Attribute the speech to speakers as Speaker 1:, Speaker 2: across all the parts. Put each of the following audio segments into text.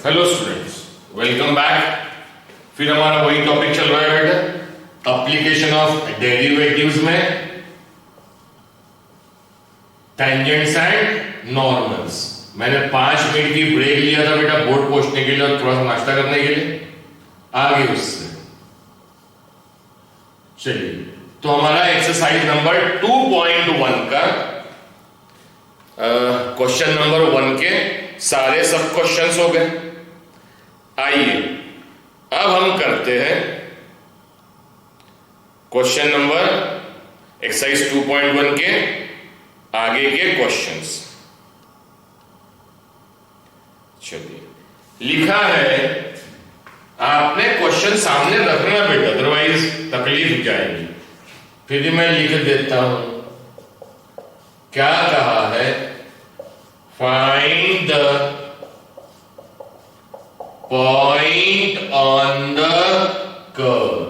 Speaker 1: Hello students, welcome back. फिर हमारा वही टॉपिक चल रहा है बेटा, एप्लीकेशन ऑफ डेरिवेटिव्स में टेंजेंट्स एंड नॉर्मल्स। मैंने 5 मिनट की ब्रेक लिया था बेटा बोर्ड पहुंचने के लिए और थोड़ा सा नाश्ता करने के लिए, आगे उससे चलिए। तो हमारा एक्सरसाइज नंबर 2.1 का क्वेश्चन नंबर 1 के सारे सब क्वेश्चंस हो गए। आइए अब हम करते हैं क्वेश्चन नंबर एक्सरसाइज 2.1 के आगे के क्वेश्चंस। चलिए, लिखा है, आपने क्वेश्चन सामने रखना बेटा, अदरवाइज तकलीफ जाएगी। फिर भी मैं लिख देता हूं। क्या कहा है? Find the point on the curve.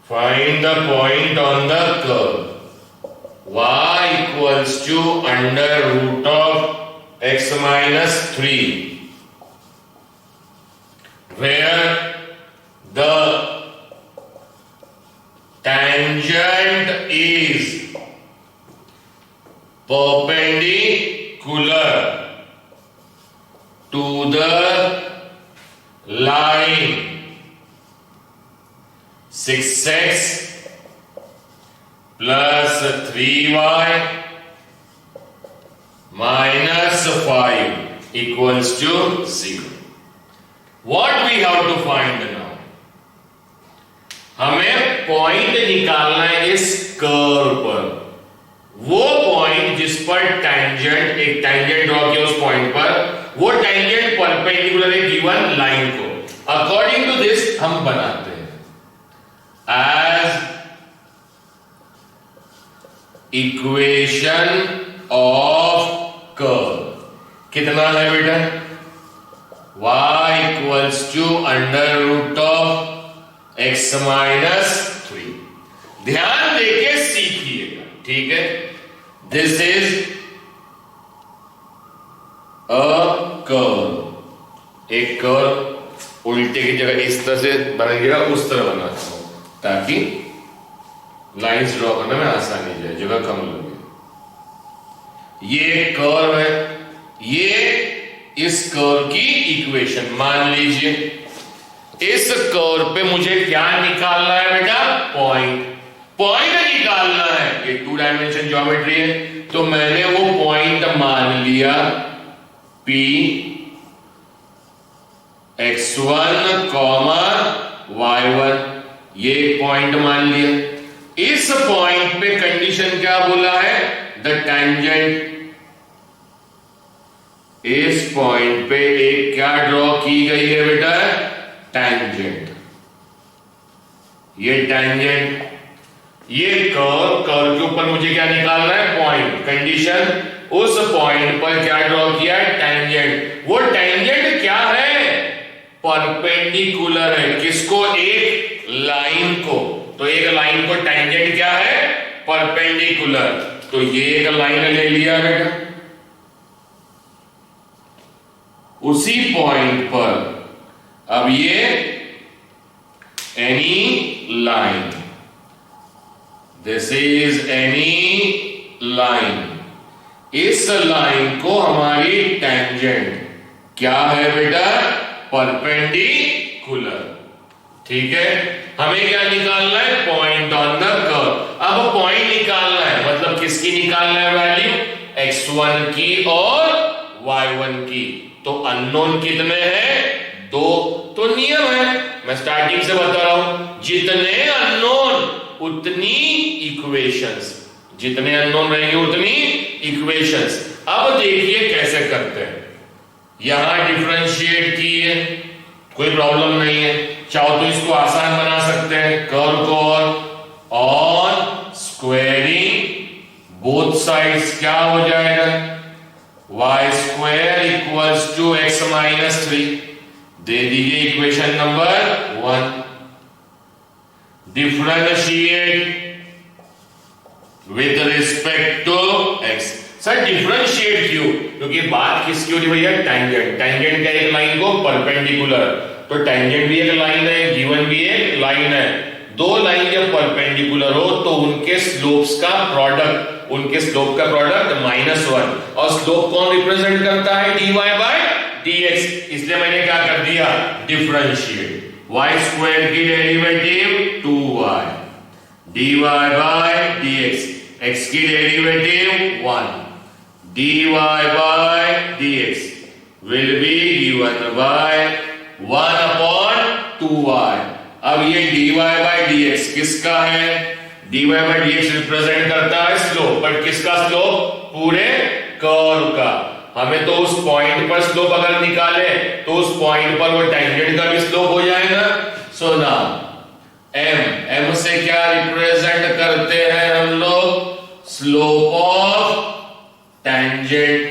Speaker 1: Find the point on the curve. Y equals to under root of x minus 3, where the tangent is perpendicular to the line 6x plus 3y minus 5 equals to 0. What we have to find now? हमें point निकालना है इस curve पर। वो point जिस पर tangent, एक tangent draw किया उस पॉइंट पर, वो टेंजेंट परपेंडिकुलर है गिवन लाइन को। अकॉर्डिंग टू दिस हम बनाते हैं एज इक्वेशन ऑफ कर्व। कितना है बेटा? y equals to under root of x minus 3। ध्यान देके सीखिएगा, ठीक है? This is curve. एक कर्व उल्टे की जगह इस तरह से बनेगा, उस तरह बनाता हूं ताकि लाइंस ड्रॉ करने में आसानी जाए, जगह कम लगे। ये कर्व है, ये इस कर्व की इक्वेशन। मान लीजिए इस कर्व पे मुझे क्या निकालना है बेटा? पॉइंट। पॉइंट निकालना है, ये 2 डायमेंशन ज्योमेट्री है, तो मैंने वो पॉइंट मान लिया P x1, y1। ये पॉइंट मान लिया। इस पॉइंट पे कंडीशन क्या बोला है? The tangent. इस पॉइंट पे एक क्या ड्रॉ की गई है बेटा? टेंजेंट। ये टेंजेंट, ये कर्व के ऊपर मुझे क्या निकालना है? पॉइंट। कंडीशन, उस पॉइंट पर क्या ड्रॉ किया है? टेंजेंट। वो टेंजेंट क्या है? परपेंडिकुलर है। किसको? एक लाइन को। तो एक लाइन को टेंजेंट क्या है? परपेंडिकुलर। तो ये एक लाइन ले लिया बेटा। उसी पॉइंट पर अब ये any line, this is any line. इस लाइन को हमारी टेंजेंट क्या है बेटा? परपेंडिकुलर। ठीक है, हमें क्या निकालना है? Point on the curve. अब पॉइंट निकालना है, मतलब किसकी निकालना है वैल्यू? x1 की और y1 की। तो अननोन कितने हैं? 2। तो नियम है, मैं स्टार्टिंग से बता रहा हूं, जितने अननोन उतनी इक्वेशंस। जितने अननोन रहेंगे उतनी इक्वेशंस। अब देखिए कैसे करते हैं। यहां डिफरेंशिएट किए, कोई प्रॉब्लम नहीं है। चाहो तो इसको आसान बना सकते हैं, कर्व को, और स्क्वायरिंग बोथ साइड्स क्या हो जाएगा? y square equals to x minus 3। दे दीजिए equation number 1। Differentiate with respect to x। Sir differentiate क्यों? क्योंकि बात किसकी हो रही भैया? टेंजेंट। टेंजेंट का एक लाइन को परपेंडिकुलर, तो टेंजेंट भी एक लाइन है, गिवन भी एक लाइन है। दो लाइन जब परपेंडिकुलर हो तो उनके स्लोप्स का प्रोडक्ट, -1, और स्लोप कौन रिप्रेजेंट करता है? dy by dx। इसलिए मैंने क्या कर दिया? डिफरेंशिएट। y स्क्वायर की derivative 2y, dy by dx, x की derivative 1, dy by dx will be given by 1/2y। अब ये dy बाय dx किसका है? dy बाय dx रिप्रेजेंट करता है स्लोप, बट किसका स्लोप? पूरे कर्व का। हमें तो उस पॉइंट पर स्लोप अगर निकाले तो उस पॉइंट पर वो टेंजेंट का भी स्लोप हो जाएगा। सो नाउ m से क्या रिप्रेजेंट करते हैं हम लोग? Slope of tangent.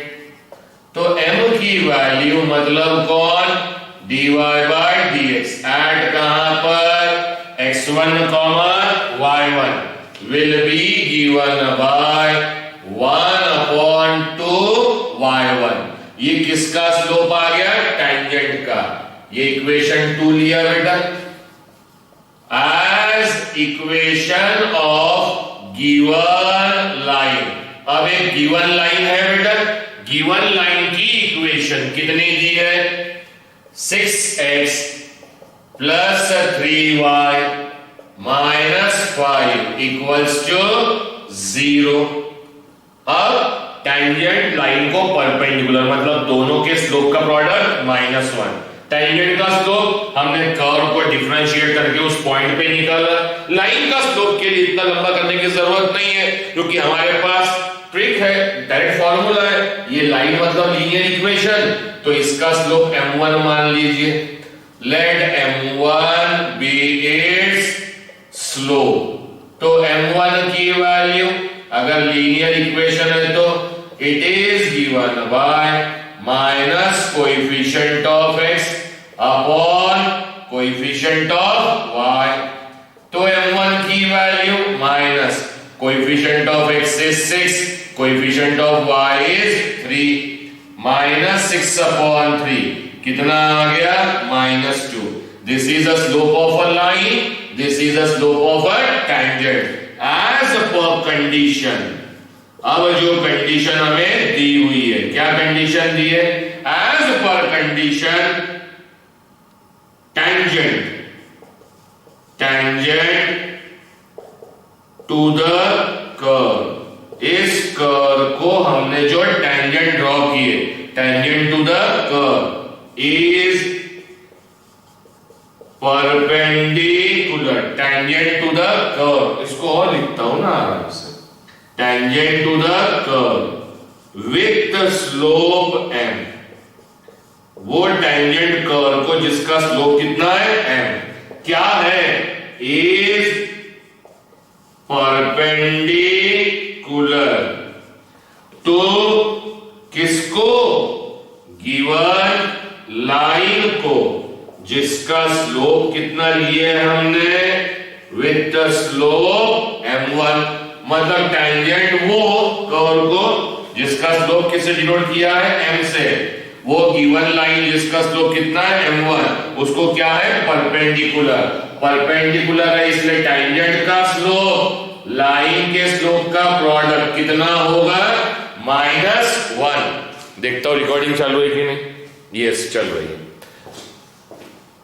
Speaker 1: तो m की वैल्यू मतलब कौन? dy बाय dx एट कहां पर? x1, y1 will be given by 1/2y1। ये किसका स्लोप आ गया? टेंजेंट का। ये इक्वेशन 2 लिया बेटा as equation of given line. अब एक गिवन लाइन है बेटा, गिवन लाइन की इक्वेशन कितनी दी है? 6x plus 3y minus 5 equals to 0। अब टेंजेंट लाइन को परपेंडिकुलर मतलब दोनों के स्लोप का प्रोडक्ट -1। टेंजेंट का स्लोप हमने कर्व को डिफरेंशिएट करके उस पॉइंट पे निकाला। लाइन का स्लोप के लिए इतना लंबा करने की जरूरत नहीं है, क्योंकि हमारे पास ट्रिक है, डायरेक्ट फॉर्मूला है। ये लाइन मतलब लीनियर इक्वेशन, तो इसका स्लोप m1 मान लीजिए। Let m1 be its slope. तो m1 की वैल्यू अगर लीनियर इक्वेशन है तो it is given by minus coefficient of x upon coefficient of y। तो m1 की वैल्यू minus coefficient of x is 6, coefficient of y is 3, -6/3 कितना आ गया? -2। This is the slope of a line, this is the slope of a tangent as per condition. अब जो condition हमें दी हुई है, क्या कंडीशन दी है? As per condition tangent to the curve. इस कर्व को हमने जो टेंजेंट ड्रॉ किए, tangent to the curve is perpendicular tangent to the curve. इसको और लिखता हूं ना आराम से। Tangent to the curve with slope m। वो टेंजेंट कर्व को जिसका स्लोप कितना है? m। क्या है? इज परपेंडिकुलर टू किसको? गिवन लाइन को, जिसका स्लोप कितना लिए हमने? With the slope m1। मतलब टेंजेंट वो कर्व को जिसका स्लोप किससे डिनोट किया है? m से। वो गिवन लाइन जिसका स्लोप कितना है? m1, उसको क्या है? परपेंडिकुलर। परपेंडिकुलर है इसलिए टेंजेंट का स्लोप लाइन के स्लोप का प्रोडक्ट कितना होगा? -1। देखता हूं रिकॉर्डिंग चालू है कि नहीं। यस चल रही है।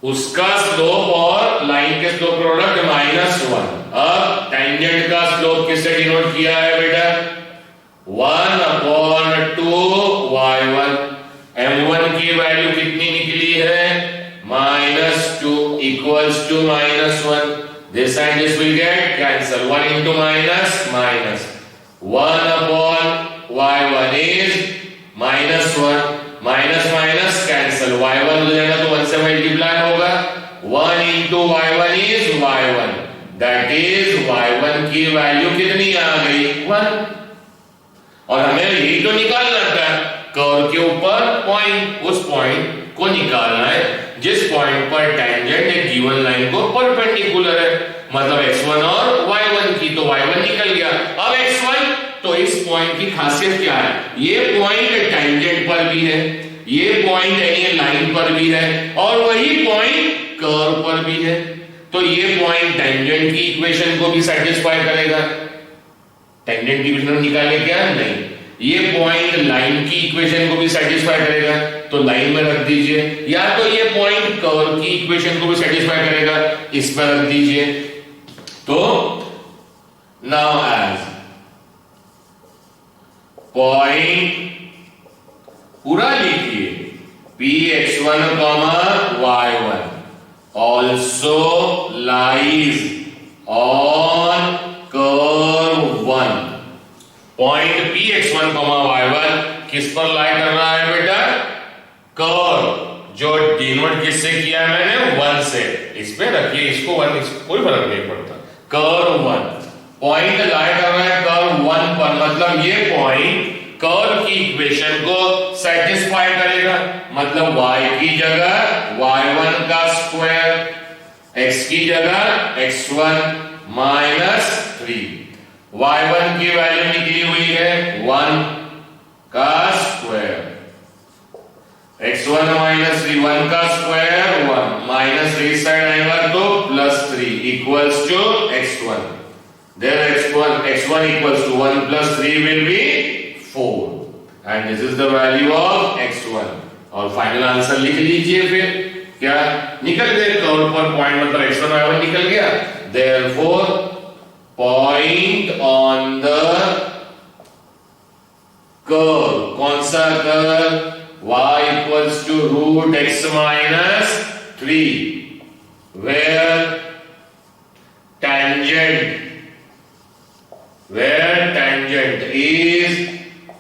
Speaker 1: उसका स्लोप और लाइन के स्लोप प्रोडक्ट -1। अब टेंजेंट का स्लोप किससे डिनोट किया है बेटा? 1/2y1। m1 की वैल्यू कितनी निकली है? -2 equals to -1. This and this will get cancel. 1 into minus, minus. 1/y1 is -1. Minus minus cancel, y1 हो जाएगा तो 1 से मल्टीप्लाई होगा। 1 into y1 is y1, that is y1 की वैल्यू कितनी आ गई? 1। और हमें यही तो निकालना था, कर्व के ऊपर पॉइंट, उस पॉइंट को निकालना है जिस पॉइंट पर टेंजेंट एक गिवन लाइन को परपेंडिकुलर है, मतलब x1 और y1 की। तो y1 निकल गया। अब x1 तो इस पॉइंट की खासियत क्या है, ये पॉइंट टेंजेंट पर भी है, ये पॉइंट यानी लाइन पर भी है, और वही पॉइंट कर्व पर भी है। तो ये पॉइंट टेंजेंट की इक्वेशन को भी सेटिस्फाई करेगा। टेंजेंट की इक्वेशन निकाले क्या, नहीं, ये पॉइंट लाइन की इक्वेशन को भी सेटिस्फाई करेगा, तो लाइन में रख दीजिए, या तो ये पॉइंट कर्व की इक्वेशन को भी सेटिस्फाई करेगा, इस पर रख दीजिए। तो नाउ एज पॉइंट पूरा लिखिए px1, y1 also lies on curve 1। Point px1, y1 किस पर लाई कर रहा है बेटा, कर्व, जो डिनोट किससे किया है मैंने, 1 से। इस पे रखिए इसको 1, कोई फर्क नहीं पड़ता। कर्व 1 पॉइंट लाई कर रहा है कर्व 1 पर, मतलब ये पॉइंट कर्व की इक्वेशन को सेटिस्फाई करेगा, मतलब y की जगह y1 का स्क्वायर, x की जगह x1 माइनस 3। y1 की वैल्यू निकली हुई है 1 का स्क्वायर, x1 माइनस 3, 1 का स्क्वायर 1 माइनस 3 साइड आएगा तो plus 3 equals to x1। There x1 equals to 1 plus 3 will be 4 and this is the value of x1। और फाइनल आंसर लिख लीजिए, फिर क्या निकल गए, कर्व पर पॉइंट मतलब x1 y1 निकल गया। Therefore point on the curve, कौन सा curve, y equals to root x minus 3 where tangent is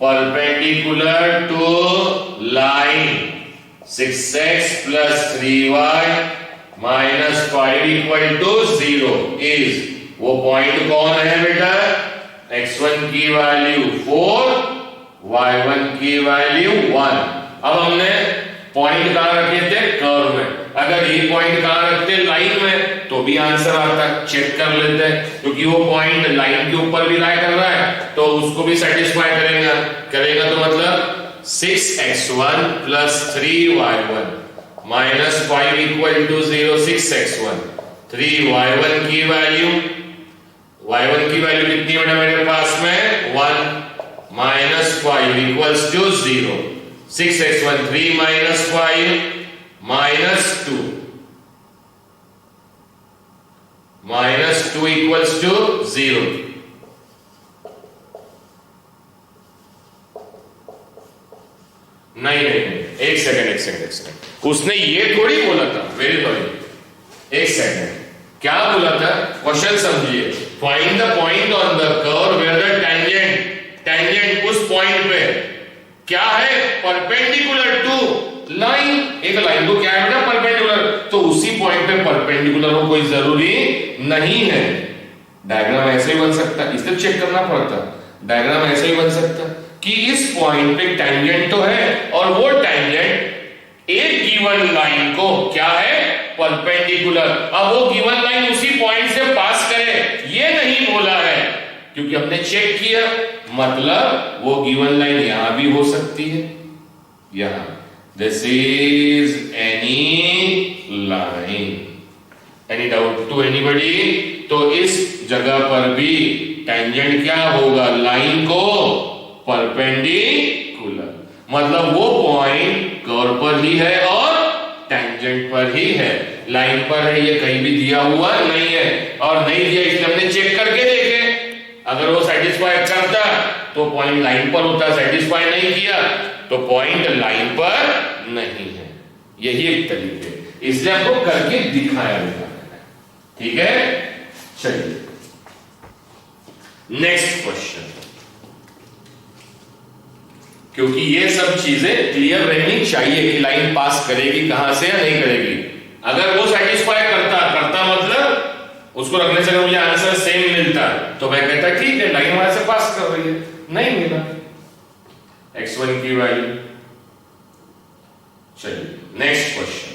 Speaker 1: perpendicular to line 6x plus 3y minus 5 equal to 0 is, वो पॉइंट कौन है बेटा, x1 की वैल्यू 4, y1 की वैल्यू 1। अब हमने पॉइंट कहां रखे थे, कर्व में। अगर ये पॉइंट कहां रखते, लाइन में, तो भी आंसर आता, चेक कर लेते हैं, क्योंकि वो पॉइंट लाइन के ऊपर भी लाई कर रहा है, तो उसको भी सेटिस्फाई करेगा तो मतलब 6x1 plus 3y1 minus 5 equal to 0, 6x1 3y1 की वैल्यू, y1 की वैल्यू कितनी है मेरे पास में 1 minus 5 equals to 0, 6x1 3 minus 5 minus 2 equals to 0। नहीं, एक सेकंड, उसने ये थोड़ी बोला था, वेरी सॉरी, एक सेकंड, क्या बोला था, क्वेश्चन समझिए। Find the point on the curve where the tangent उस पॉइंट पे क्या है, परपेंडिकुलर टू लाइन, एक लाइन को क्या है बेटा, परपेंडिकुलर, तो उसी पॉइंट पे परपेंडिकुलर हो कोई जरूरी नहीं है। डायग्राम ऐसे ही बन सकता है, इसलिए चेक करना पड़ता, डायग्राम ऐसे ही बन सकता कि इस पॉइंट पे टेंजेंट तो है, और वो टेंजेंट एक गिवन लाइन को क्या है, परपेंडिकुलर। अब वो गिवन लाइन उसी पॉइंट से पास करे, ये नहीं बोला है, क्योंकि हमने चेक किया, मतलब वो गिवन लाइन यहां भी हो सकती है, यहां, this is any line, any doubt to anybody. तो इस जगह पर भी टेंजेंट क्या होगा, लाइन को परपेंडिकुलर, मतलब वो पॉइंट कर्व पर ही है और टेंजेंट पर ही है, लाइन पर है, ये कहीं भी दिया हुआ नहीं है, और नहीं दिया इसलिए हमने चेक करके देखे, अगर वो सेटिस्फाई करता तो पॉइंट लाइन पर होता, सेटिस्फाई नहीं किया तो पॉइंट लाइन पर नहीं है। यही एक तरीके, इसलिए आपको करके दिखाया गया है, ठीक है। चलिए नेक्स्ट क्वेश्चन, क्योंकि ये सब चीजें क्लियर रहनी चाहिए कि लाइन पास करेगी कहां से या नहीं करेगी। अगर वो सेटिस्फाई करता मतलब उसको रखने से मुझे आंसर सेम मिलता, तो मैं कहता ठीक है लाइन वहां से पास कर रही है, नहीं मिला x1 की वैल्यू। चलिए next question,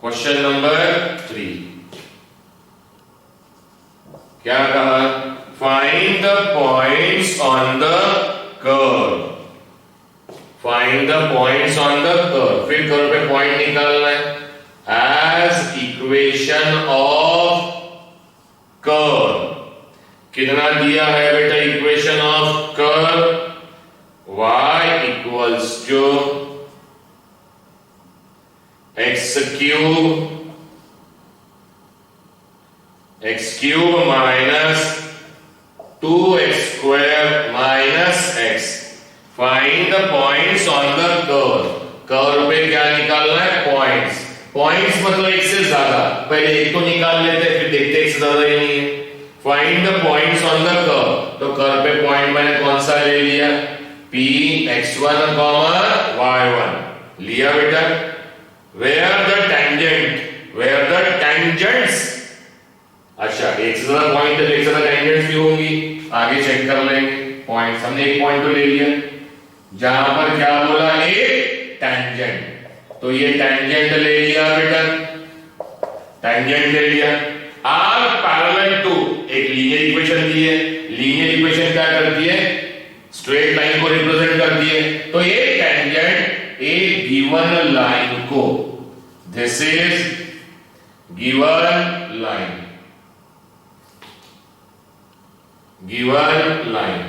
Speaker 1: question number 3। points on the curve. Find the points on the curve. फिर कर्व पे पॉइंट निकालना है. As equation of कर्व कितना दिया है बेटा? Equation of curve y equals to x cube minus 2x square minus x. Find the points on the curve. Curve पे क्या निकालना है? पॉइंट्स. पॉइंट्स मतलब एक से ज्यादा. पहले एक तो निकाल लेते फिर देखते एक से ज्यादा ही नहीं है. Find the points on the curve. तो कर्व पे पॉइंट मैंने कौन सा ले लिया? P x1, y1 लिया बेटा. Where the tangents. अच्छा, एक से ज्यादा पॉइंट एक से ज्यादा टेंजेंट्स भी होंगी. आगे चेक कर लेंगे. पॉइंट्स हमने एक पॉइंट तो ले लिया जहां पर क्या बोला? एक टेंजेंट. तो ये टेंजेंट ले लिया बेटा. टेंजेंट ले लिया. आर पैरेलल टू एक लीनियर इक्वेशन दी है. लीनियर इक्वेशन क्या करती है? स्ट्रेट लाइन को रिप्रेजेंट करती है. तो ये टेंजेंट एक गिवन लाइन को, this is given line. Given line,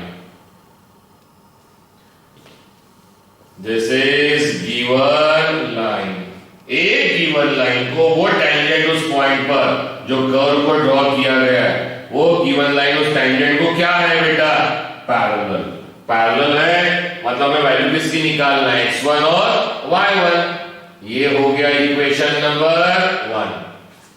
Speaker 1: this is given line. एक गिवन लाइन को वो टेंजेंट उस पॉइंट पर जो कर्व को ड्रॉ किया गया है, वो गिवन लाइन उस टेंजेंट को क्या है बेटा? पैरेलल. पैरेलल है मतलब हमें वैल्यू किसकी निकालना है? x1 और y1. ये हो गया इक्वेशन नंबर 1.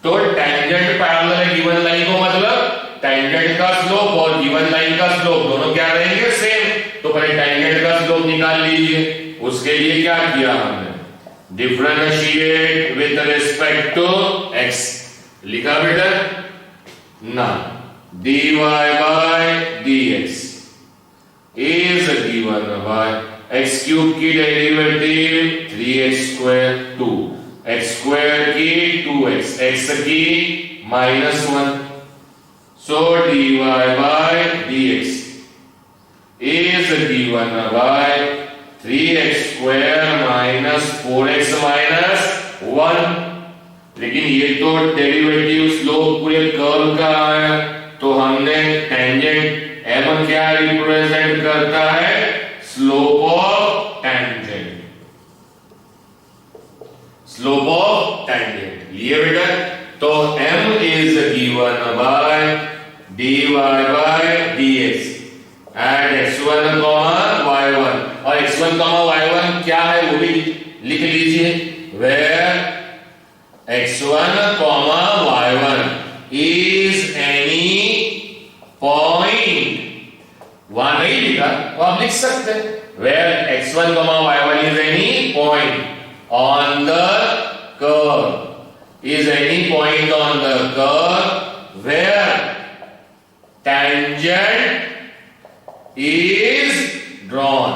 Speaker 1: तो टेंजेंट पैरेलल है गिवन लाइन को, मतलब टेंजेंट का स्लोप और गिवन लाइन का स्लोप दोनों क्या रहेंगे? सेम. तो पहले टेंजेंट का स्लोप निकाल लीजिए. उसके लिए क्या किया हमने? Differentiate with respect to x. लिखा बेटा ना. dy by dx is given by x cube की derivative 3x square 2, x square की 2x, x की -1. So dy by dx is given by 3x square minus 4x minus 1. लेकिन ये तो derivative slope पूरे कर्व का है. तो हमने टेंजेंट m क्या रिप्रेजेंट करता है? Slope of tangent. Slope of tangent लिए बेटा. तो m is given by dy by dx at x1, y1. और x1, y1 क्या है वो भी लिख लीजिए. Where x1, y1 is any point. वहां नहीं लिखा तो आप लिख सकते हैं. Where x1, y1 is any point on the curve. Is any point on the curve where tangent is drawn.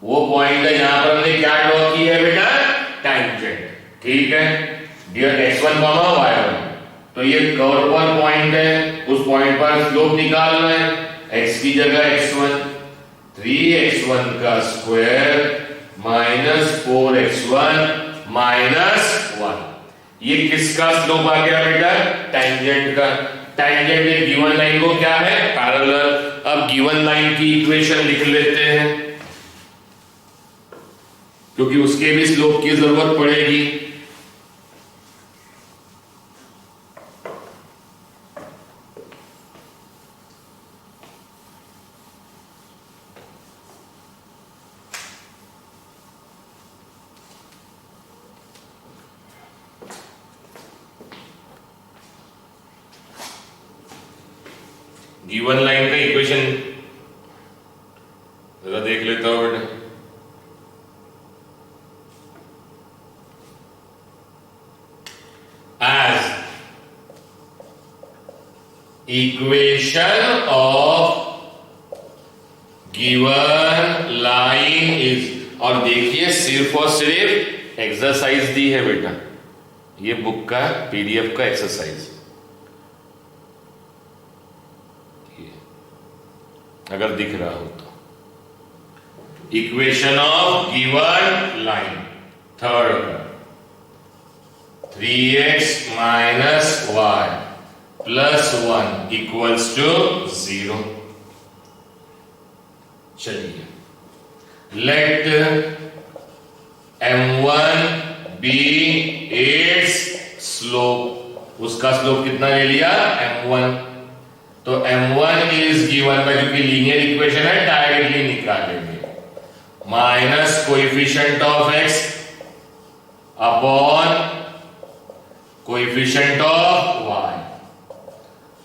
Speaker 1: वो पॉइंट है यहां पर हमने क्या ड्रॉ किया है बेटा? टेंजेंट. ठीक है. Dear x1, y1. तो ये कर्व पर पॉइंट है. उस पॉइंट पर स्लोप निकालना है. x की जगह x1, 3x1 का स्क्वायर माइनस 4x1 माइनस 1. ये किसका स्लोप आ गया बेटा? टेंजेंट का. टेंजेंट एक गिवन लाइन को क्या है? पैरेलल. अब गिवन लाइन की इक्वेशन लिख लेते हैं क्योंकि उसके भी स्लोप की जरूरत पड़ेगी. गिवन लाइन का इक्वेशन जरा देख लेता हूं बेटा. As equation of given line is. और देखिए सिर्फ और सिर्फ एक्सरसाइज दी है बेटा. ये बुक का पीडीएफ का एक्सरसाइज. अगर दिख रहा हो तो। Equation of given line third, 3x minus y plus 1 equals to 0। चलिए, let m1 be its slope. उसका स्लोप कितना ले लिया? m1। तो m1 इज गिवन बाय, क्योंकि लीनियर इक्वेशन है डायरेक्टली निकालेंगे, minus coefficient of x upon coefficient of y,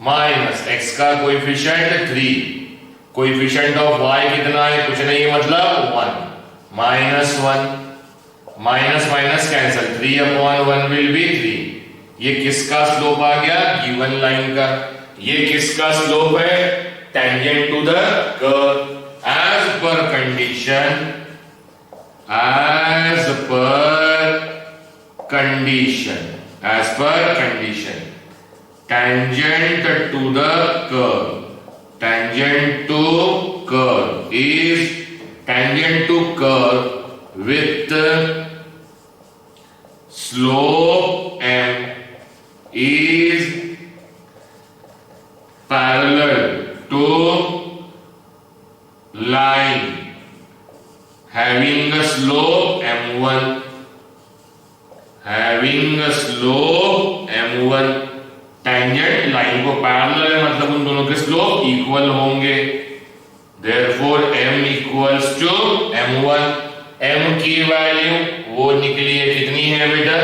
Speaker 1: minus x का कोएफिशिएंट 3, कोएफिशिएंट ऑफ y कितना है? कुछ नहीं है, मतलब 1, minus 1, minus minus cancel, 3 upon 1 will be 3। ये किसका स्लोप आ गया? गिवन लाइन का। ये किसका स्लोप है? Tangent to the curve, as per condition, as per condition, as per condition, tangent to the curve, tangent to curve is tangent to curve with slope m is parallel to line having a slope m1, having a slope m1। Tangent line को parallel है, मतलब उन दोनों के slope equal होंगे, therefore m equals to m1। m की वैल्यू वो निकली है, कितनी है बेटा?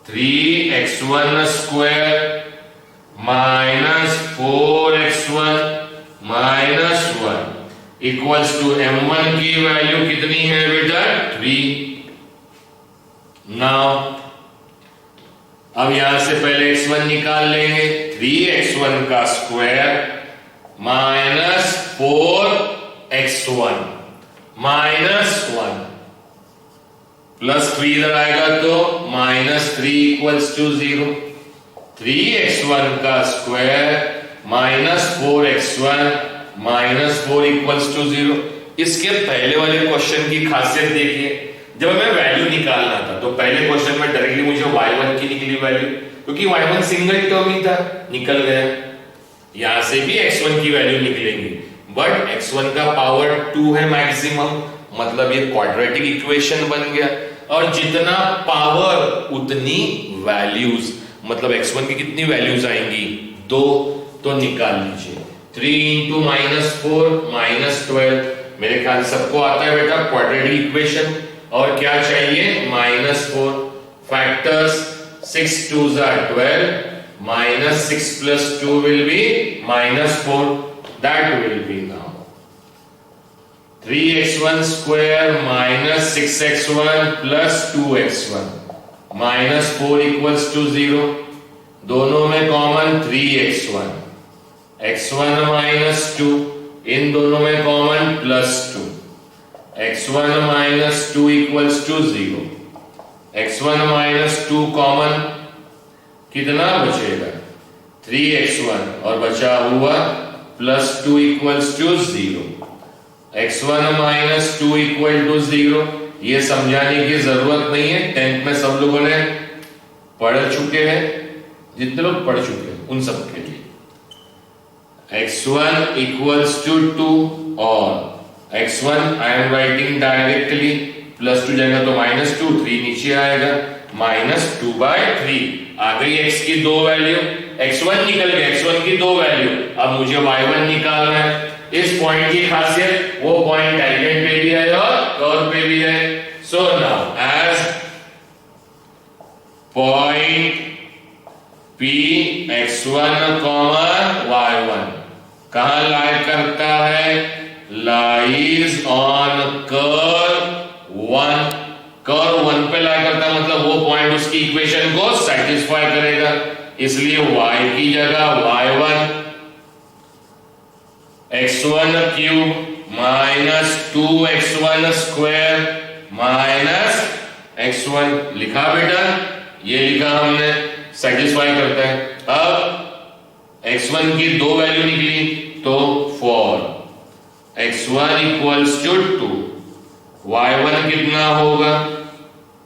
Speaker 1: 3x1 square minus 4x1 minus 1 equals to m1 की वैल्यू कितनी है बेटा? 3। नाउ अब यहां से पहले x1 निकाल लेंगे, 3x1 का square minus 4x1 minus 1 plus 3 इधर आएगा तो माइनस 3 इक्वल्स टू 0। 3x1 का square minus 4x1 minus 4 equals to 0। इसके पहले वाले क्वेश्चन की खासियत देखिए, जब हमें वैल्यू निकालना था तो पहले क्वेश्चन में डायरेक्टली मुझे y1 की निकली वैल्यू, क्योंकि y1 सिंगल टर्म ही था, निकल गया। यहां से भी x1 की वैल्यू निकलेगी, बट x1 का पावर 2 है मैक्सिमम, मतलब ये क्वाड्रेटिक इक्वेशन बन गया। और जितना पावर उतनी वैल्यूज, मतलब x1 की कितनी वैल्यूज आएंगी? 2। तो निकाल लीजिए, 3 इंटू माइनस 4 माइनस 12। मेरे ख्याल सबको आता है बेटा क्वाड्रेटिक इक्वेशन। और क्या चाहिए? Minus 4। Factors 6 2s are 12, minus 6 plus 2 will be minus 4. That will be now 3x1 square minus 6x1 plus 2x1 minus 4 equals to 0। दोनों में कॉमन 3x1, x1 minus 2, इन दोनों में common plus 2, x1 minus 2 equals to 0। x1 minus 2 common, कितना बचेगा? 3x1 और बचा हुआ plus 2 equals to 0। x1 minus 2 equal to 0। ये समझाने की जरूरत नहीं है, 10th में सब लोगों ने पढ़ चुके हैं, जितने लोग पढ़ चुके हैं उन सब के लिए। x1 इक्वल्स टू 2 और x1 I am writing directly, plus 2 जाएगा तो माइनस 2, 3 नीचे आएगा, माइनस 2/3। आ गई x की 2 वैल्यू, x1 निकल गया, x1 की 2 वैल्यू। अब मुझे y1 निकालना है। इस पॉइंट की खासियत, वो पॉइंट टेंजेंट पे भी है और कर्व पे भी है। So now as point P x1, y1 कहां लाई करता है? Lies on curve 1। कर्व 1 पे लाई करता है, मतलब वो पॉइंट उसकी इक्वेशन को सेटिस्फाई करेगा, इसलिए y की जगह y1 x1 cube minus 2x1 square minus x1 लिखा बेटा, ये लिखा हमने, सेटिस्फाई करता है। अब x1 की 2 वैल्यू निकली तो 4 x1 इक्वल्स टू 2, y1 कितना होगा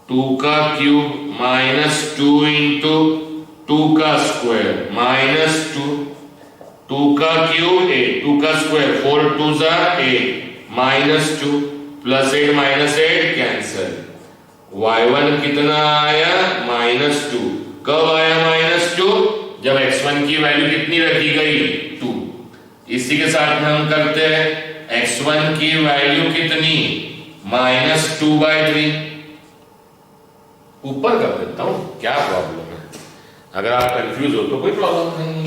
Speaker 1: 2 का क्यूब माइनस 2 इंटू 2 का स्क्वायर माइनस 2, 2 का क्यूब 8, 2 का स्क्वायर 4 2 जा 8 minus 2 plus 8 minus 8 cancel. y1 कितना आया माइनस 2। कब आया माइनस 2? जब x1 की वैल्यू कितनी रखी गई 2। इसी के साथ में हम करते हैं x1 की वैल्यू कितनी -2/3। ऊपर कर देता हूं, क्या प्रॉब्लम है? अगर आप कंफ्यूज हो तो कोई प्रॉब्लम नहीं है।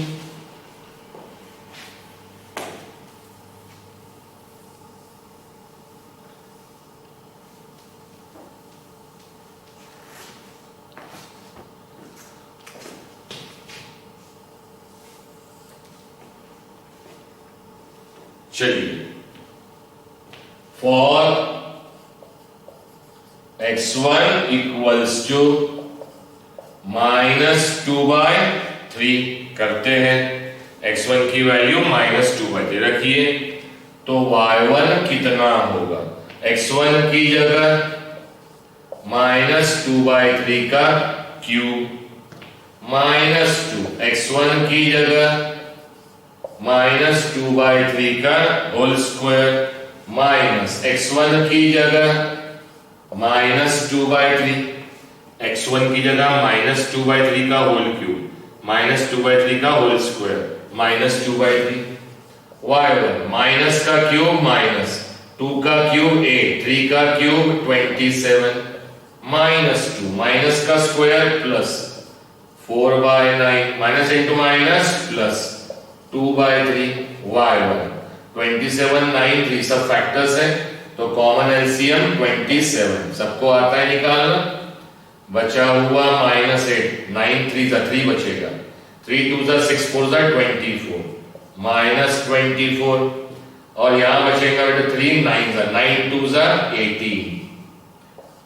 Speaker 1: चलिए, फॉर x1 इक्वल्स टू -2/3 करते हैं। x1 की वैल्यू -2/3 रखिए, तो y1 कितना होगा? x1 की जगह -2/3 का क्यूब -2, x1 की जगह -2/3 का होल स्क्वायर माइनस x1 की जगह -2/3, x1 की जगह -2/3 का होल क्यूब -2/3 का होल स्क्वायर -2/3, y1 माइनस का क्यूब माइनस 2 का क्यूब 8, 3 का क्यूब 27 -2 माइनस का square plus 4/9 minus into minus plus 2/3, y1 27 9 3 सब फैक्टर्स है, तो कॉमन एलसीएम 27 सबको आता है निकालना। बचा हुआ -8, 9 3 3 बचेगा, 3 2 6 4 24 -24, और यहां बचेगा बेटा 3 9 9 2 18,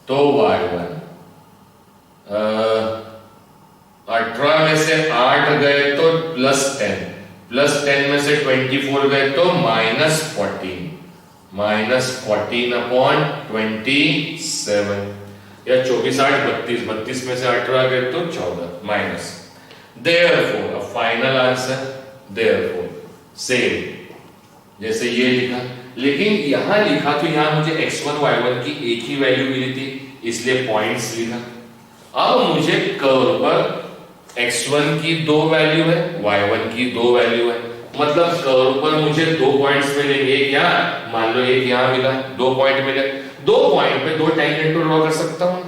Speaker 1: तो y1 18 में से 8 गए तो +10, +10 में से 24 गए तो -14 14/27, या 24 8 32, 32 में से 18 गए तो 14 minus. Therefore a final answer, therefore same जैसे ये लिखा, लेकिन यहां लिखा तो यहां मुझे x1 y1 की एक ही वैल्यू मिली थी, इसलिए पॉइंट्स लिखा। अब मुझे कर्व पर x1 की 2 वैल्यू है, y1 की 2 वैल्यू है, मतलब कर्व पर मुझे 2 पॉइंट्स मिलेंगे। एक यहाँ, मान लो एक यहाँ मिला, 2 पॉइंट मिले, 2 पॉइंट पे 2 टैंजेंट तो ड्रॉ कर सकता हूं,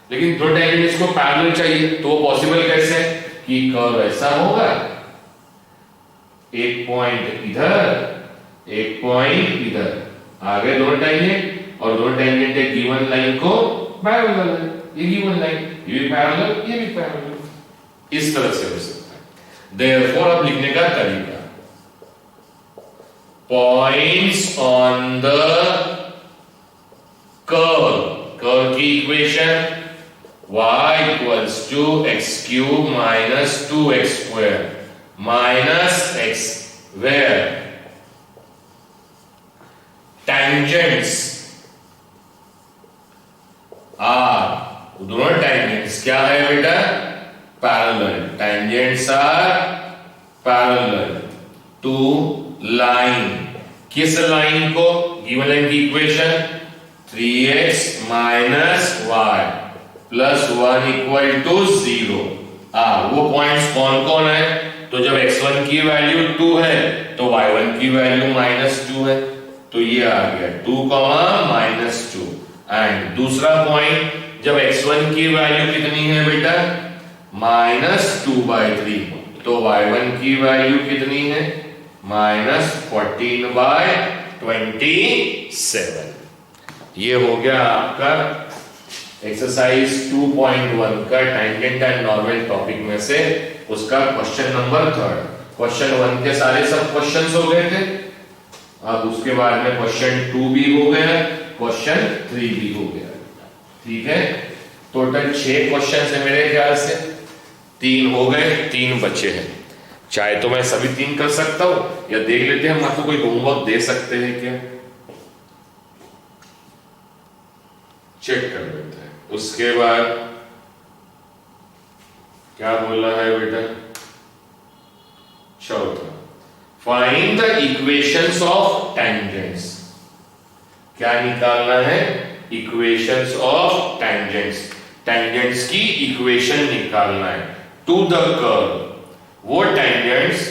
Speaker 1: लेकिन 2 टैंजेंट को पैरेलल चाहिए, तो वो पॉसिबल कैसे कि कर्व ऐसा होगा, एक पॉइंट इधर एक पॉइंट इधर, आगे 2 टैंजेंट और 2 टैंजेंट एक गिवन लाइन को पैरेलल है, ये गिवन लाइन ये भी पैरेलल ये भी पैरेलल, इस तरह से हो सकता है। देयरफॉर अब लिखने का तरीका, points on the curve, curve की equation y equals to x³ minus 2x² minus x, where tangents are, दोनों tangents क्या है बेटा parallel, tangents are parallel to line, किस लाइन को? गिवन लाइन की equation 3x minus y plus 1 equal to 0। वो points कौन कौन है? तो जब x1 की वैल्यू 2 है तो y1 की वैल्यू -2 है, तो ये आ गया 2, -2। एंड दूसरा पॉइंट जब x1 की वैल्यू कितनी है बेटा -2/3, तो y1 की वैल्यू कितनी है -14/27। ये हो गया आपका एक्सरसाइज 2.1 का टैंजेंट एंड नॉर्मल टॉपिक में से उसका क्वेश्चन नंबर 3। क्वेश्चन 1 के सारे सब क्वेश्चंस हो गए थे, अब उसके बाद में क्वेश्चन 2 भी हो गया, क्वेश्चन 3 भी हो गया, ठीक है। टोटल 6 क्वेश्चन है मेरे ख्याल से, 3 हो गए 3 बचे हैं, चाहे तो मैं सभी 3 कर सकता हूं, या देख लेते हैं, हम आपको कोई होमवर्क दे सकते हैं क्या, चेक कर लेते हैं। उसके बाद क्या बोला है बेटा, चौथा, find the equations of tangents. क्या निकालना है, इक्वेशंस ऑफ टेंजेंट्स, टेंजेंट्स की इक्वेशन निकालना है टू द कर्व, वो टेंजेंट्स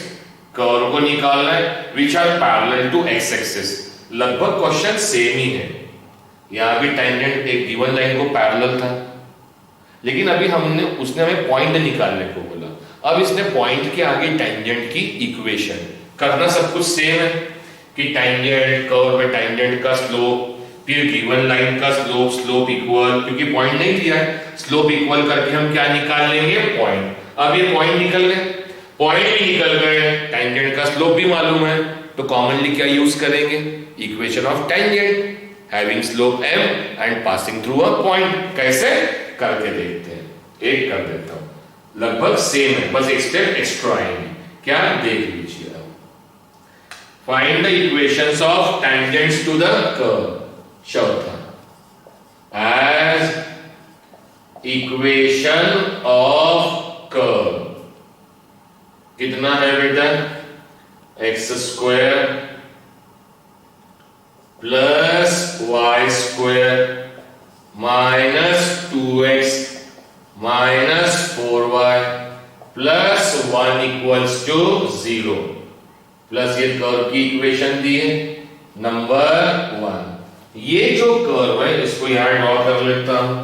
Speaker 1: कर्व को निकालना है which are parallel to x axis. लगभग क्वेश्चन सेम ही है, यहां भी टेंजेंट एक गिवन लाइन को पैरेलल था, लेकिन अभी उसने हमें पॉइंट निकालने को बोला। अब इसने पॉइंट के आगे टेंजेंट की इक्वेशन, करना सब कुछ सेम है कि टेंजेंट कर्व में टेंजेंट का स्लोप, फिर गिवन लाइन का स्लोप, स्लोप इक्वल, क्योंकि पॉइंट नहीं दिया है, स्लोप इक्वल करके हम क्या निकाल लेंगे, पॉइंट। अब ये पॉइंट निकल गए, पॉइंट भी निकल गए, टेंजेंट का स्लोप भी मालूम है, तो कॉमनली क्या यूज करेंगे, equation of tangent having slope m and passing through a point. कैसे करके देखते हैं, एक कर देता हूं, लगभग सेम है, बस एक स्टेप एक्स्ट्रा आएंगे। क्या, देख लीजिए। Find the equations of tangents to the curve, चौथा, एज इक्वेशन ऑफ कर्व कितना है बेटा, x square plus y square minus 2x minus 4y plus 1 equals to 0, plus ये कर्व की इक्वेशन दी है नंबर 1। ये जो कर्व है इसको यहां ड्रॉ कर लेता हूं,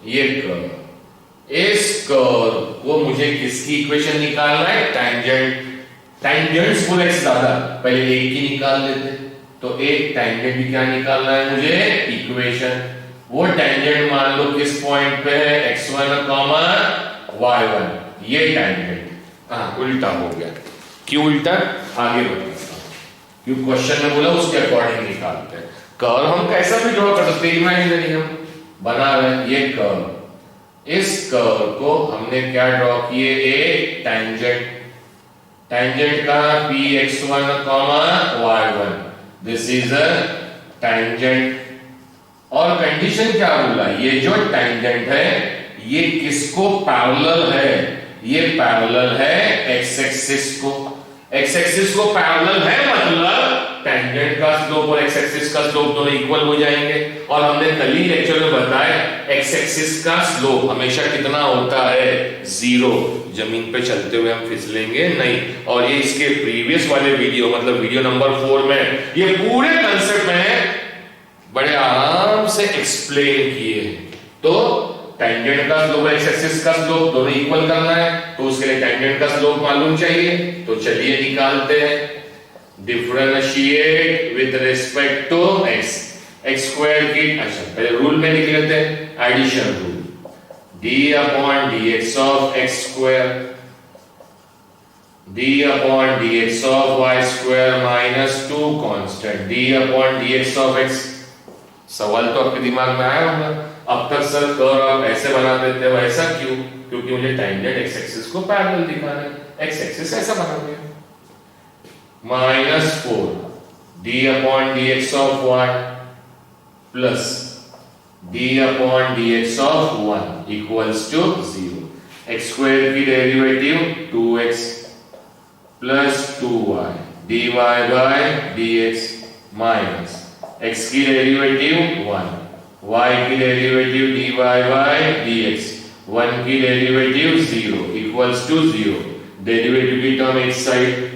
Speaker 1: ये कर्व, इस कर्व को मुझे किसकी इक्वेशन निकालना है, टेंजेंट, टेंजेंट्स को एक्स ज्यादा, पहले एक की निकाल लेते, तो एक टेंजेंट भी क्या निकालना है मुझे, इक्वेशन। वो टेंजेंट मान लो किस पॉइंट पे है, x1, y1, ये टेंजेंट। उल्टा हो गया, क्यों उल्टा, आगे बताता हूं, क्यों क्वेश्चन में बोला उसके अकॉर्डिंग निकालते हैं। कर्व हम कैसा भी ड्रॉ कर सकते हैं, इमेजिनरी हम बना रहे हैं, ये कर्व, इस कर्व को हमने क्या ड्रॉ किए, एक टेंजेंट, टेंजेंट का px1, y1, this is a tangent. और कंडीशन क्या बोला, ये जो टेंजेंट है ये किसको पैरेलल है, ये पैरेलल है एक्स एक्सिस को, एक्स एक्सिस को पैरेलल है, मतलब टेंजेंट का स्लोप और एक्स एक्सिस का स्लोप दोनों इक्वल हो जाएंगे। और हमने कल ही लेक्चर में बताया एक्स एक्सिस का स्लोप हमेशा कितना होता है, 0, जमीन पे चलते हुए हम फिसलेंगे नहीं। और ये इसके प्रीवियस वाले वीडियो, मतलब वीडियो नंबर 4 में ये पूरे कंसेप्ट में बड़े आराम से एक्सप्लेन किए। तो टेंजेंट का स्लोप एक्स एक्सिस का स्लोप दोनों इक्वल करना है, तो उसके लिए टेंजेंट का स्लोप मालूम चाहिए, तो चलिए निकालते हैं। Differentiate with respect to x, x square की, अच्छा पहले रूल में लिख लेते हैं, addition rule, d upon dx of x square, d upon dx of y square minus 2 constant, d upon dx of x। सवाल तो आपके दिमाग में आया होगा, अब तक सर कर्व आप ऐसे बना देते हो, ऐसा क्यों, क्योंकि मुझे टेंजेंट एक्स एक्सिस को पैरेलल दिखाना है, एक्स एक्सिस ऐसा बना दिया, minus 4 d upon dx of y plus d upon dx of 1 equals to 0, x square की derivative 2x plus 2y dy by dx minus x की डेरिवेटिव 1, y की derivative dy by dx, 1 की derivative 0 equals to 0, derivative की term एक side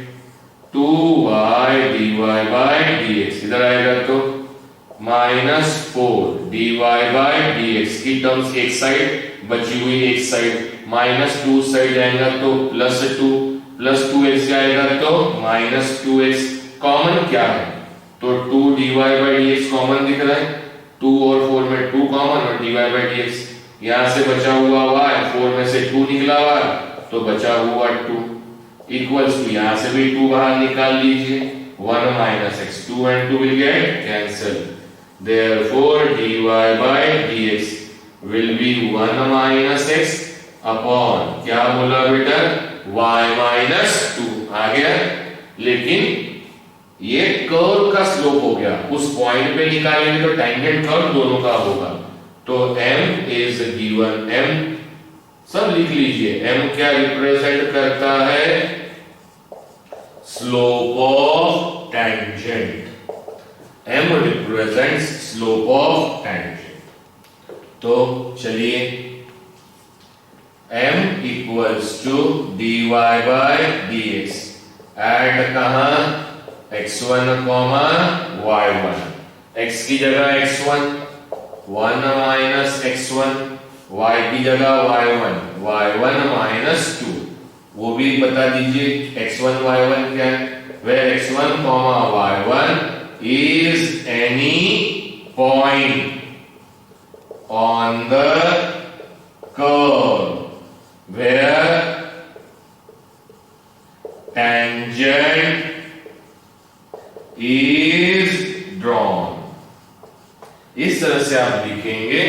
Speaker 1: 2y dy by dx, इधर आएगा तो minus 4 dy by dx की टर्म्स एक साइड, बची हुई एक साइड, माइनस 2 साइड जाएगा तो प्लस 2, प्लस 2x जाएगा तो माइनस 2x, कॉमन क्या है, तो 2 dy बाय dx कॉमन दिख रहा है, 2 और 4 में 2 कॉमन और dy बाय dx, यहां से बचा हुआ y, 4 में से 2 निकला y, तो बचा हुआ 2 इक्वल्स टू, यहां से भी 2 बाहर निकाल लीजिए, 1 minus x, 2 and 2 will get cancel, therefore dy by dx will be 1 minus x upon, क्या बोला बेटा, y minus 2, आ गया, लेकिन ये कर्व का स्लोप हो गया, उस पॉइंट पे निकालेंगे तो टेंजेंट कर्व दोनों का होगा। तो m इज गिवन, m सब लिख लीजिए, m क्या रिप्रेजेंट करता है, slope of tangent, m represents slope of tangent. तो चलिए m equals to dy by dx, at कहां, x1 कॉमा y1, x की जगह x1, 1 माइनस x1, y की जगह y1, y1 माइनस 2, वो भी बता दीजिए x1 y1 क्या है, where x1 comma y1 is any point on the curve where tangent is drawn। इस तरह से आप लिखेंगे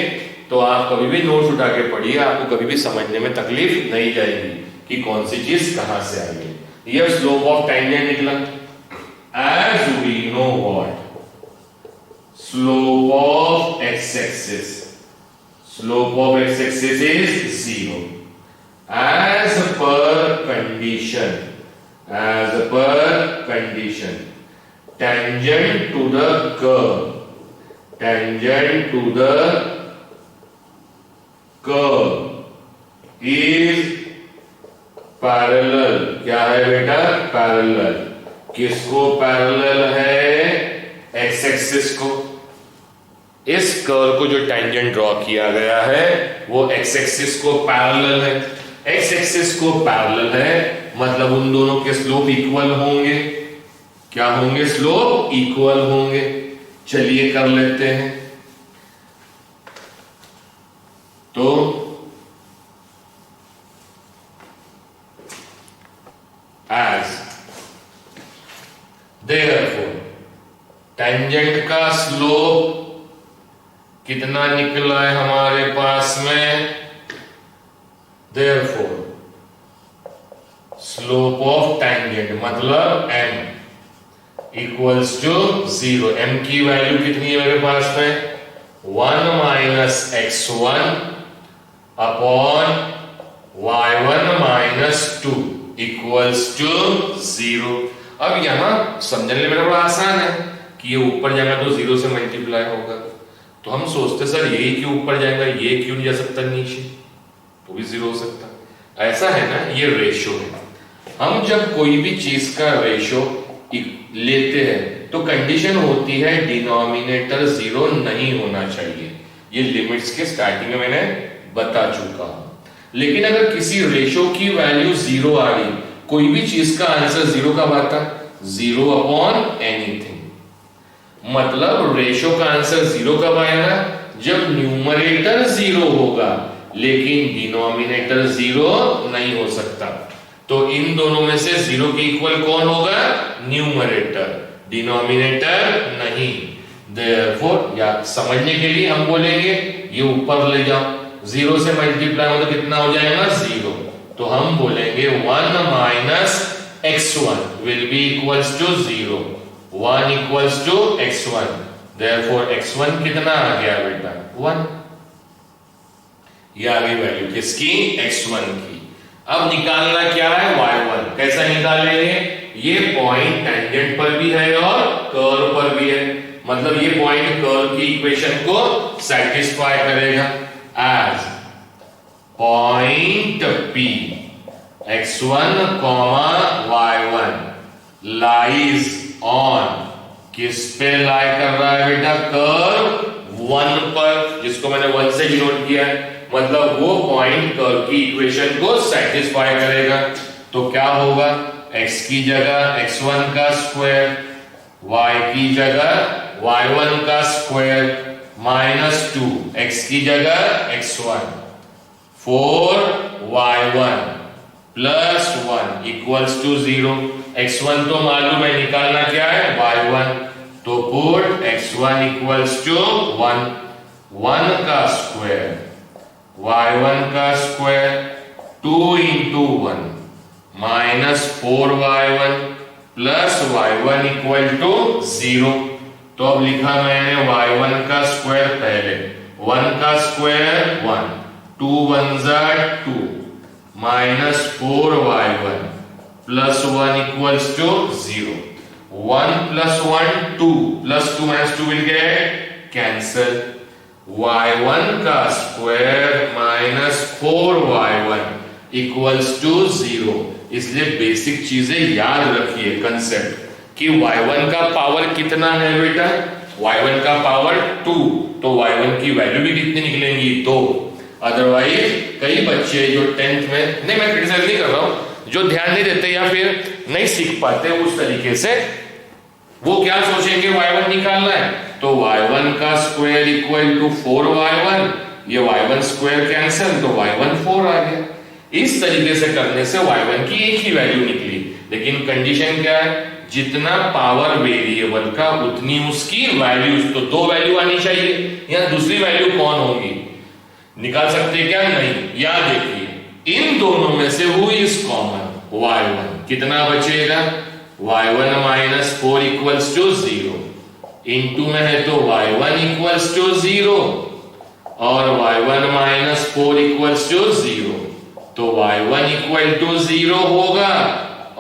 Speaker 1: तो आप कभी भी नोट्स उठा के पढ़िए, आपको कभी भी समझने में तकलीफ नहीं जाएगी कि कौन सी चीज कहां से आई है। ये स्लोप ऑफ टेंजेंट निकला, as we know what, slope of x axis, slope of x axis is 0 as per condition, tangent to the curve, tangent to the curve is parallel, क्या है बेटा, पैरेलल, किसको पैरेलल है, x axis को। इस curve को जो tangent draw किया गया है वो एक्स एक्सिस को पैरेलल है, एक्स एक्सिस को पैरेलल है, मतलब उन दोनों के स्लोप इक्वल होंगे, क्या होंगे, स्लोप इक्वल होंगे। चलिए कर लेते हैं, तो as therefore टेंजेंट का स्लोप कितना निकला है हमारे पास में, therefore स्लोप ऑफ टेंजेंट मतलब m इक्वल्स टू 0। m की वैल्यू कितनी है मेरे पास में, 1 minus x1 upon y1 minus 2 equals to 0। अब यहां समझने में बड़ा आसान है कि ये ऊपर जाएगा तो 0 से मल्टीप्लाई होगा, तो हम सोचते सर ये क्यों ऊपर जाएगा, ये क्यों नहीं जा सकता नीचे, तो भी 0 हो सकता। ऐसा है ना, ये रेशो है, हम जब कोई भी चीज का रेशो लेते हैं तो कंडीशन होती है डिनोमिनेटर 0 नहीं होना चाहिए, ये लिमिट्स के स्टार्टिंग में मैंने बता चुका हूं। लेकिन अगर किसी रेशो की वैल्यू 0 आ रही, कोई भी चीज का आंसर 0 कब आता, 0 अपॉन एनीथिंग, मतलब रेशो का आंसर 0 कब आएगा, जब न्यूमरेटर 0 होगा लेकिन डिनोमिनेटर 0 नहीं हो सकता। तो इन दोनों में से 0 के इक्वल कौन होगा, न्यूमरेटर, डिनोमिनेटर नहीं। देयरफॉर या समझने के लिए हम बोलेंगे ये ऊपर ले जाओ, 0 से मल्टीप्लाई हो तो कितना हो जाएगा, 0। तो हम बोलेंगे 1 minus x1 will be equals to 0, 1 equals to x1, therefore x1 कितना आ गया बेटा, 1। ये आ गई वैल्यू किसकी, x1 की। अब निकालना क्या है, y1। कैसा निकालेंगे, ये पॉइंट टेंजेंट पर भी है और कर्व पर भी है, मतलब ये पॉइंट कर्व की इक्वेशन को सेटिस्फाई करेगा। As point P x1, y1 lies on, किस पे लाई कर रहा है बेटा, कर्व 1 पर, जिसको मैंने 1 से डिनोट किया है, मतलब वो पॉइंट कर्व की इक्वेशन को सेटिस्फाई करेगा। तो क्या होगा, x की जगह x1 का स्क्वायर, y की जगह y1 का स्क्वायर माइनस 2, x की जगह x1, 4y1 plus 1 equals to 0। x1 तो मालूम है, निकालना क्या है, y1, तो पुट x1 इक्वल्स टू 1, 1 का स्क्वायर, y1 का square, 2 into 1 minus 4y1 plus y1 equal to 0। तो अब लिखा मैंने y1 का स्क्वायर पहले, 1 का स्क्वायर 1, 2 1 जा 2 minus 4y1 plus 1 equals to 0। 1 plus 1 2 plus 2 minus 2 will get cancel. y1 का square minus 4y1 equals to 0। इसलिए बेसिक चीजें याद रखिए, कंसेप्ट कि y1 का पावर कितना है बेटा, y1 का पावर 2, तो y1 की वैल्यू भी कितनी निकलेंगी 2। अदरवाइज कई बच्चे जो 10th में, नहीं मैं क्रिटिसाइज नहीं कर रहा हूं, जो ध्यान नहीं देते या फिर नहीं सीख पाते उस तरीके से, वो क्या सोचेंगे y1 निकालना है तो y1 का स्क्वायर इक्वल टू 4y1, ये y1 स्क्वायर कैंसिल तो y1 4 आ गया। इस तरीके से करने से y1 की एक ही वैल्यू निकली, लेकिन कंडीशन क्या है, जितना पावर वेरिएबल का उतनी उसकी वैल्यूज, तो 2 वैल्यू आनी चाहिए, यहां दूसरी वैल्यू कौन होगी निकाल सकते क्या, नहीं। याद देखिए इन दोनों में से हु इज कॉमन, y1 कितना बचेगा, y1 minus 4 equals to 0, into में है तो y1 इक्वल्स टू 0 और y1 माइनस 4 इक्वल्स टू 0, तो y1 इक्वल टू 0 होगा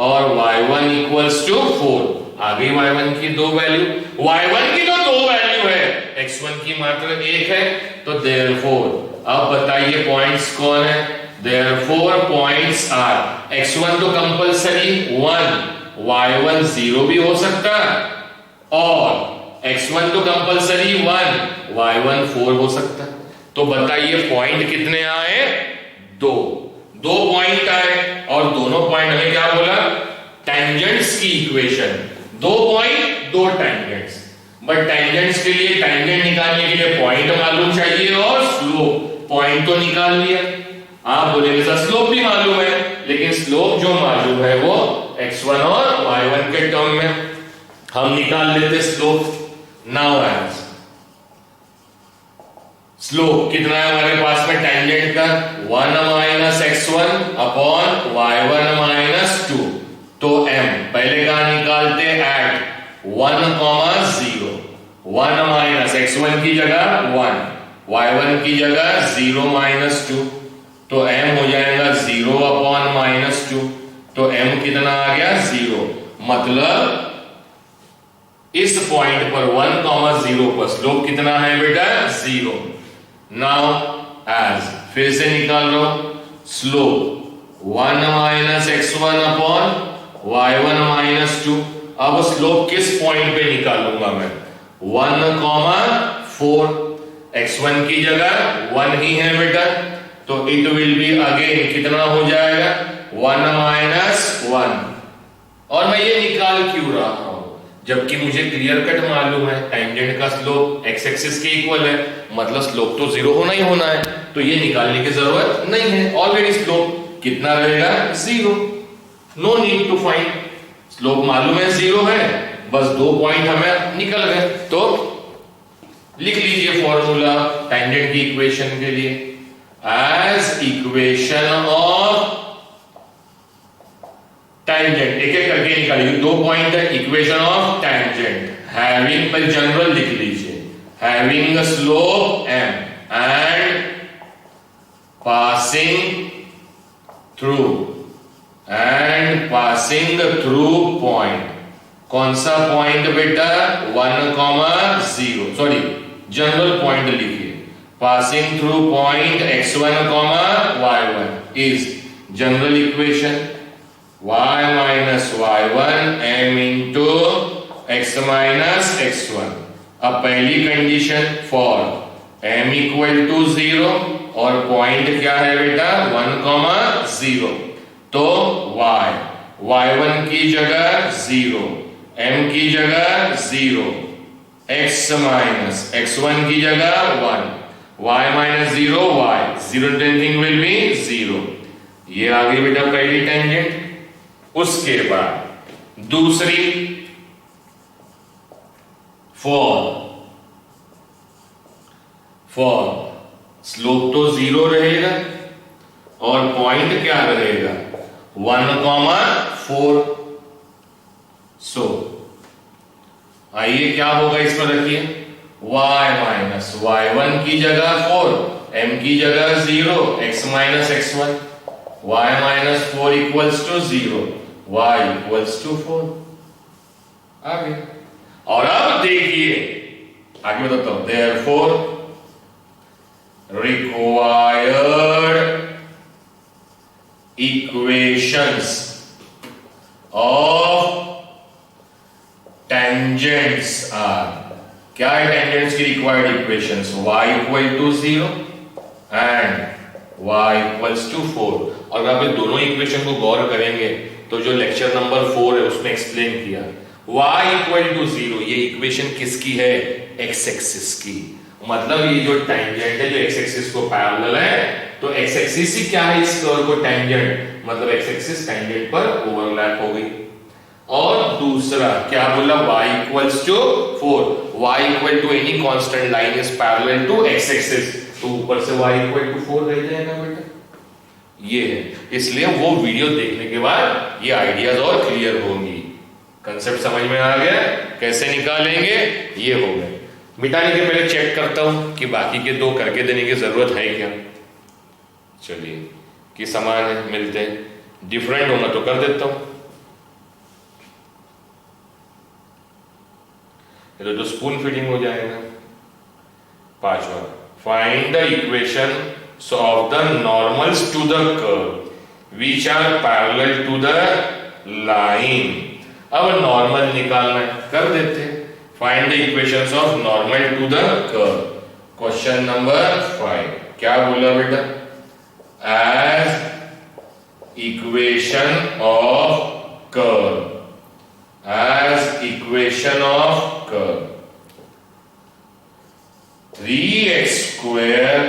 Speaker 1: और y1 इक्वल्स टू 4। आ गई y1 की 2 वैल्यू, y1 की तो 2 वैल्यू है, x1 की मात्र 1 है, तो देयरफॉर अब बताइए पॉइंट्स कौन है, देयरफॉर पॉइंट्स आर x1 तो कंपलसरी 1, y1 0 भी हो सकता और x1 तो कंपलसरी 1, y1 4 हो सकता। तो बताइए पॉइंट कितने आए, 2 पॉइंट आए और दोनों पॉइंट हमें क्या बोला, टेंजेंट्स की equation, 2 point 2 tangents, but tangents के लिए टेंजेंट निकालने के लिए पॉइंट मालूम चाहिए और स्लोप, पॉइंट तो निकाल लिया। आप बोलेंगे सर स्लोप भी मालूम है, लेकिन स्लोप जो मालूम है वो x1 और y1 के टर्म में, हम निकाल लेते स्लोप। नाउ एज स्लोप कितना है हमारे पास में टेंजेंट का, 1 minus x1 upon y1 minus 2, तो m पहले का निकालते एट 1, 0, 1 माइनस x1 की जगह 1, y1 की जगह 0 माइनस 2, तो m हो जाएगा 0 अपॉन माइनस 2, तो m कितना आ गया 0। मतलब इस पॉइंट पर 1, 0 पर स्लोप कितना है बेटा 0। नाउ एज फिर से निकाल लो slope 1 minus x1 upon y1 minus 2। अब स्लोप किस पॉइंट पे निकालूंगा मैं, 1, 4, x1 की जगह 1 ही है बेटा, तो इट विल बी अगेन कितना हो जाएगा 1 माइनस 1। और मैं ये निकाल क्यों रहा हूं, जबकि मुझे क्लियर कट मालूम है टेंजेंट का स्लोप x एक्सिस के इक्वल है, मतलब स्लोप तो 0 होना ही होना है, तो ये निकालने की जरूरत नहीं है, ऑलरेडी स्लोप कितना रहेगा 0, no need to find, slope मालूम है 0 है, बस 2 पॉइंट हमें निकल गए। तो लिख लीजिए फॉर्मूला टेंजेंट की इक्वेशन के लिए, एज इक्वेशन ऑफ टेंजेंट, एक एक करके निकालिए, 2 पॉइंट है, इक्वेशन ऑफ टेंजेंट हैविंग, पर जनरल लिख लीजिए, having slope m and passing through point. कौन सा पॉइंट बेटा 1, 0, सॉरी जनरल पॉइंट लिखिए, passing through point x1, y1 is general equation y minus y1 m into x minus x1। अब पहली condition for m equal to 0 और point क्या है बेटा 1, 0, तो y1 की जगह 0, m की जगह 0, x माइनस x1 की जगह 1, y minus 0 y, 0 anything will be 0। ये आ गई बेटा पहली टेंजेंट। उसके बाद दूसरी फॉर स्लोप तो 0 रहेगा और पॉइंट क्या रहेगा 1, 4, आइए क्या होगा इस पर रखिए, y माइनस y1 की जगह 4, m की जगह 0, x minus x1, y minus 4 equals to 0, y equals to 4 आ गया। और अब देखिए आगे बताता हूं, therefore required equations of tangents are, क्या है टेंजेंट्स की required equations, y equal to 0 and y equals to 4। और आप इन दोनों इक्वेशन को गौर करेंगे तो जो लेक्चर नंबर 4 है उसमें एक्सप्लेन किया, y इक्वल टू 0 ये इक्वेशन किसकी है, x एक्सिस की। मतलब ये जो टेंजेंट है जो x एक्सिस को पैरेलल है, तो x एक्सिस ही क्या है इस कर्व को टेंजेंट, मतलब x एक्सिस टेंजेंट पर ओवरलैप हो गई। और दूसरा क्या बोला, y equals to 4, y equal to any constant line is parallel to x axis, तो ऊपर से y इक्वल टू 4 रह जाएगा बेटा। ये है, इसलिए वो वीडियो देखने के बाद ये आइडियाज और क्लियर होंगी। कंसेप्ट समझ में आ गया, कैसे निकालेंगे ये हो गए। मिटाने के पहले चेक करता हूं कि बाकी के दो करके देने की जरूरत है क्या। चलिए कि समान है, मिलते हैं, डिफरेंट होना तो कर देता हूं। तो स्पून फीडिंग हो जाएगा। पांचवा, find the equation of the normals to the curve which are parallel to the line. अब नॉर्मल निकालना है, कर देते हैं। Find the equations of normal to the curve. Question number 5 क्या बोला बेटा, as equation of curve, as equation of curve 3x square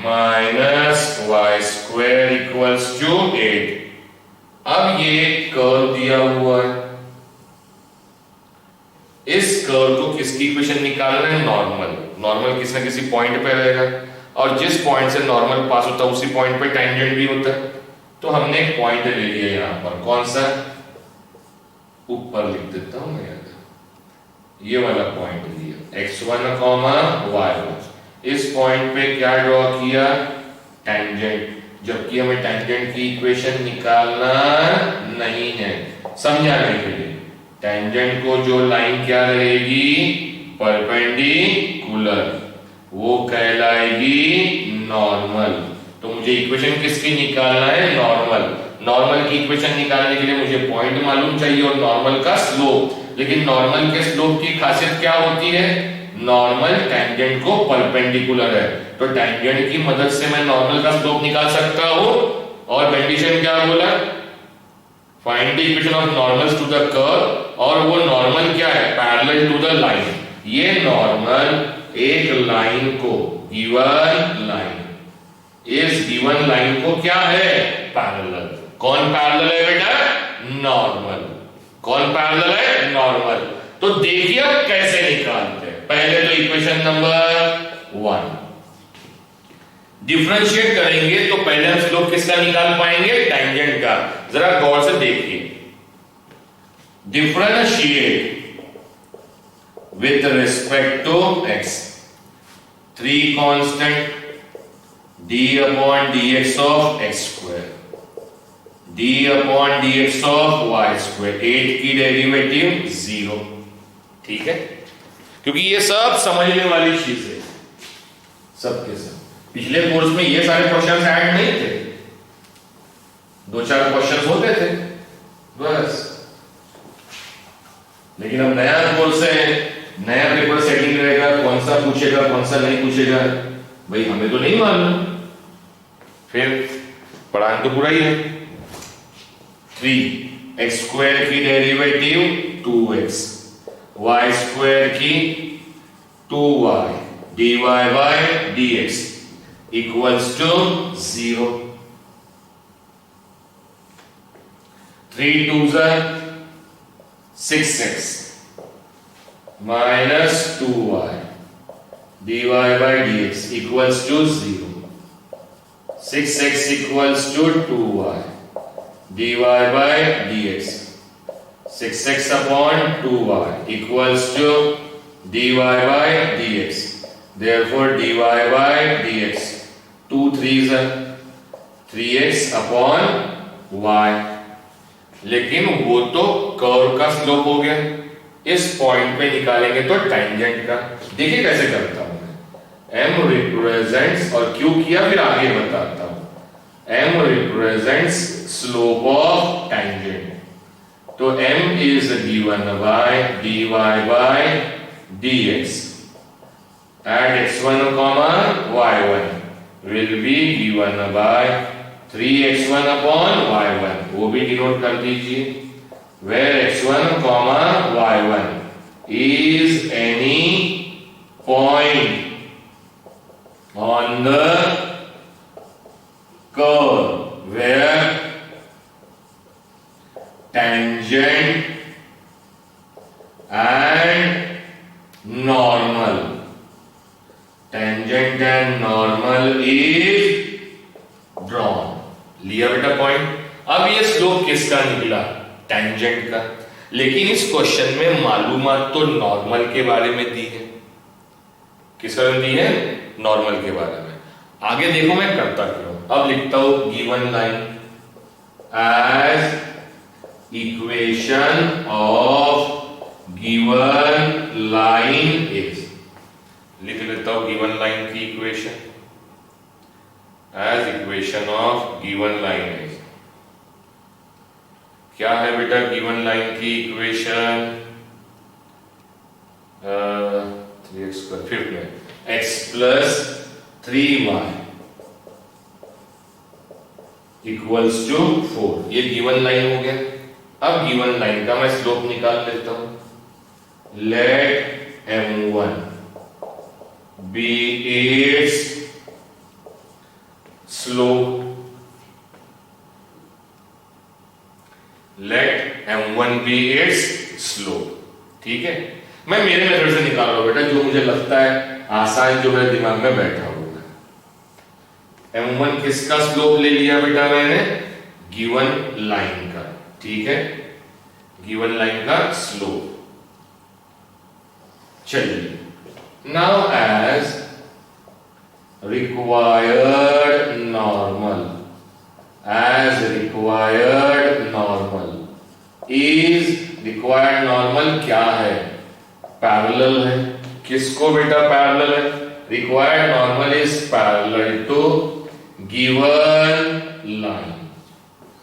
Speaker 1: minus y square equals to 8। अब ये कर्व दिया हुआ है, इस कर्व को किसकी इक्वेशन निकालना है, नॉर्मल। नॉर्मल किसी ना किसी पॉइंट पे रहेगा, और जिस पॉइंट से नॉर्मल पास होता है उसी पॉइंट पे टेंजेंट भी होता है। तो हमने एक पॉइंट ले लिया यहां पर, कौन सा, ऊपर लिख देता हूं मैं, ये वाला पॉइंट लिया x1, y1। इस पॉइंट पे क्या ड्रॉ किया, टेंजेंट, जबकि हमें टेंजेंट की इक्वेशन निकालना नहीं है। समझाने के लिए, टेंजेंट को जो लाइन क्या रहेगी, परपेंडिकुलर, वो कहलाएगी नॉर्मल। तो मुझे इक्वेशन किसकी निकालना है, नॉर्मल। नॉर्मल की इक्वेशन निकालने के लिए मुझे पॉइंट मालूम चाहिए और नॉर्मल का स्लोप। लेकिन नॉर्मल के स्लोप की खासियत क्या होती है, नॉर्मल टेंजेंट को परपेंडिकुलर है, तो टेंजेंट की मदद से मैं नॉर्मल का स्लोप निकाल सकता हूं। और कंडीशन क्या बोला, find the equation of normals to the curve, और वो नॉर्मल क्या है, पैरेलल टू द लाइन। ये नॉर्मल एक लाइन को, गिवन लाइन, इस गिवन लाइन को क्या है, पैरेलल। कौन पैरेलल है बेटा, नॉर्मल। कौन पैरेलल है, नॉर्मल। तो देखिए अब कैसे निकालते हैं। पहले तो इक्वेशन नंबर 1 डिफरेंशिएट करेंगे, तो पहले हम स्लोप किसका निकाल पाएंगे, टेंजेंट का। जरा गौर से देखिए, differentiate with respect to x, 3 constant d upon dx of x square, d upon dx of y square, 8 की डेरिवेटिव 0। ठीक है, क्योंकि ये सब समझने वाली चीज है, सबके सब। पिछले कोर्स में ये सारे क्वेश्चंस ऐड नहीं थे, 2-4 क्वेश्चंस होते थे बस। लेकिन अब नया कोर्स है, नया पेपर सेटिंग रहेगा, कौन सा पूछेगा कौन सा नहीं पूछेगा भाई हमें तो नहीं मालूम, फिर पढ़ाना तो पूरा ही है। 3x स्क्वायर की डेरिवेटिव 2x, y स्क्वायर की 2y, dy by dx equals to 0। 3 2s are 6x minus 2y dy by dx equals to 0। 6x equals to 2y dy by dx, 6x upon 2y equals to dy by dx. Therefore dy by dx 2 3s है 3x upon y. लेकिन वो तो curve का slope हो गया, इस point पे निकालेंगे तो टेंजेंट का. देखिए कैसे करता हूं मैं. m रिप्रेजेंट्स और क्यों किया फिर आगे बताता हूं. m represents slope of tangent. तो m is given by dy by dx at x1 comma y1 will be given by 3x1 upon y1. वो भी डिनोट कर दीजिए. where x1 comma y1 is any point on the curve where tangent and normal is drawn. लिया बेटा point. अब ये slope किसका निकला? टेंजेंट का. लेकिन इस क्वेश्चन में मालूमात तो नॉर्मल के बारे में दी है. किसका दी है? नॉर्मल के बारे में. आगे देखो मैं करता क्यों. अब लिखता हूं given line as equation of given line is. लिख लेता हूं गिवन लाइन की equation as equation of given line is. क्या है बेटा गिवन लाइन की इक्वेशन? 3x स्क्वायर फिफ्थ में x plus 3y equals to 4. ये गिवन लाइन हो गया. अब गिवन लाइन का मैं स्लोप निकाल लेता हूं. Let m1 be its slope. Let m1 be its slope. ठीक है. मैं मेरे मेथड से निकाल रहा हूं बेटा, जो मुझे लगता है आसान, जो मेरे दिमाग में बैठा हुआ है. m1 किसका स्लोप ले लिया बेटा मैंने? गिवन लाइन का. ठीक है. गिवन लाइन का स्लोप. चलिए. Now as required normal is required normal क्या है? पैरेलल है. किसको बेटा पैरेलल है? Required normal is parallel to given line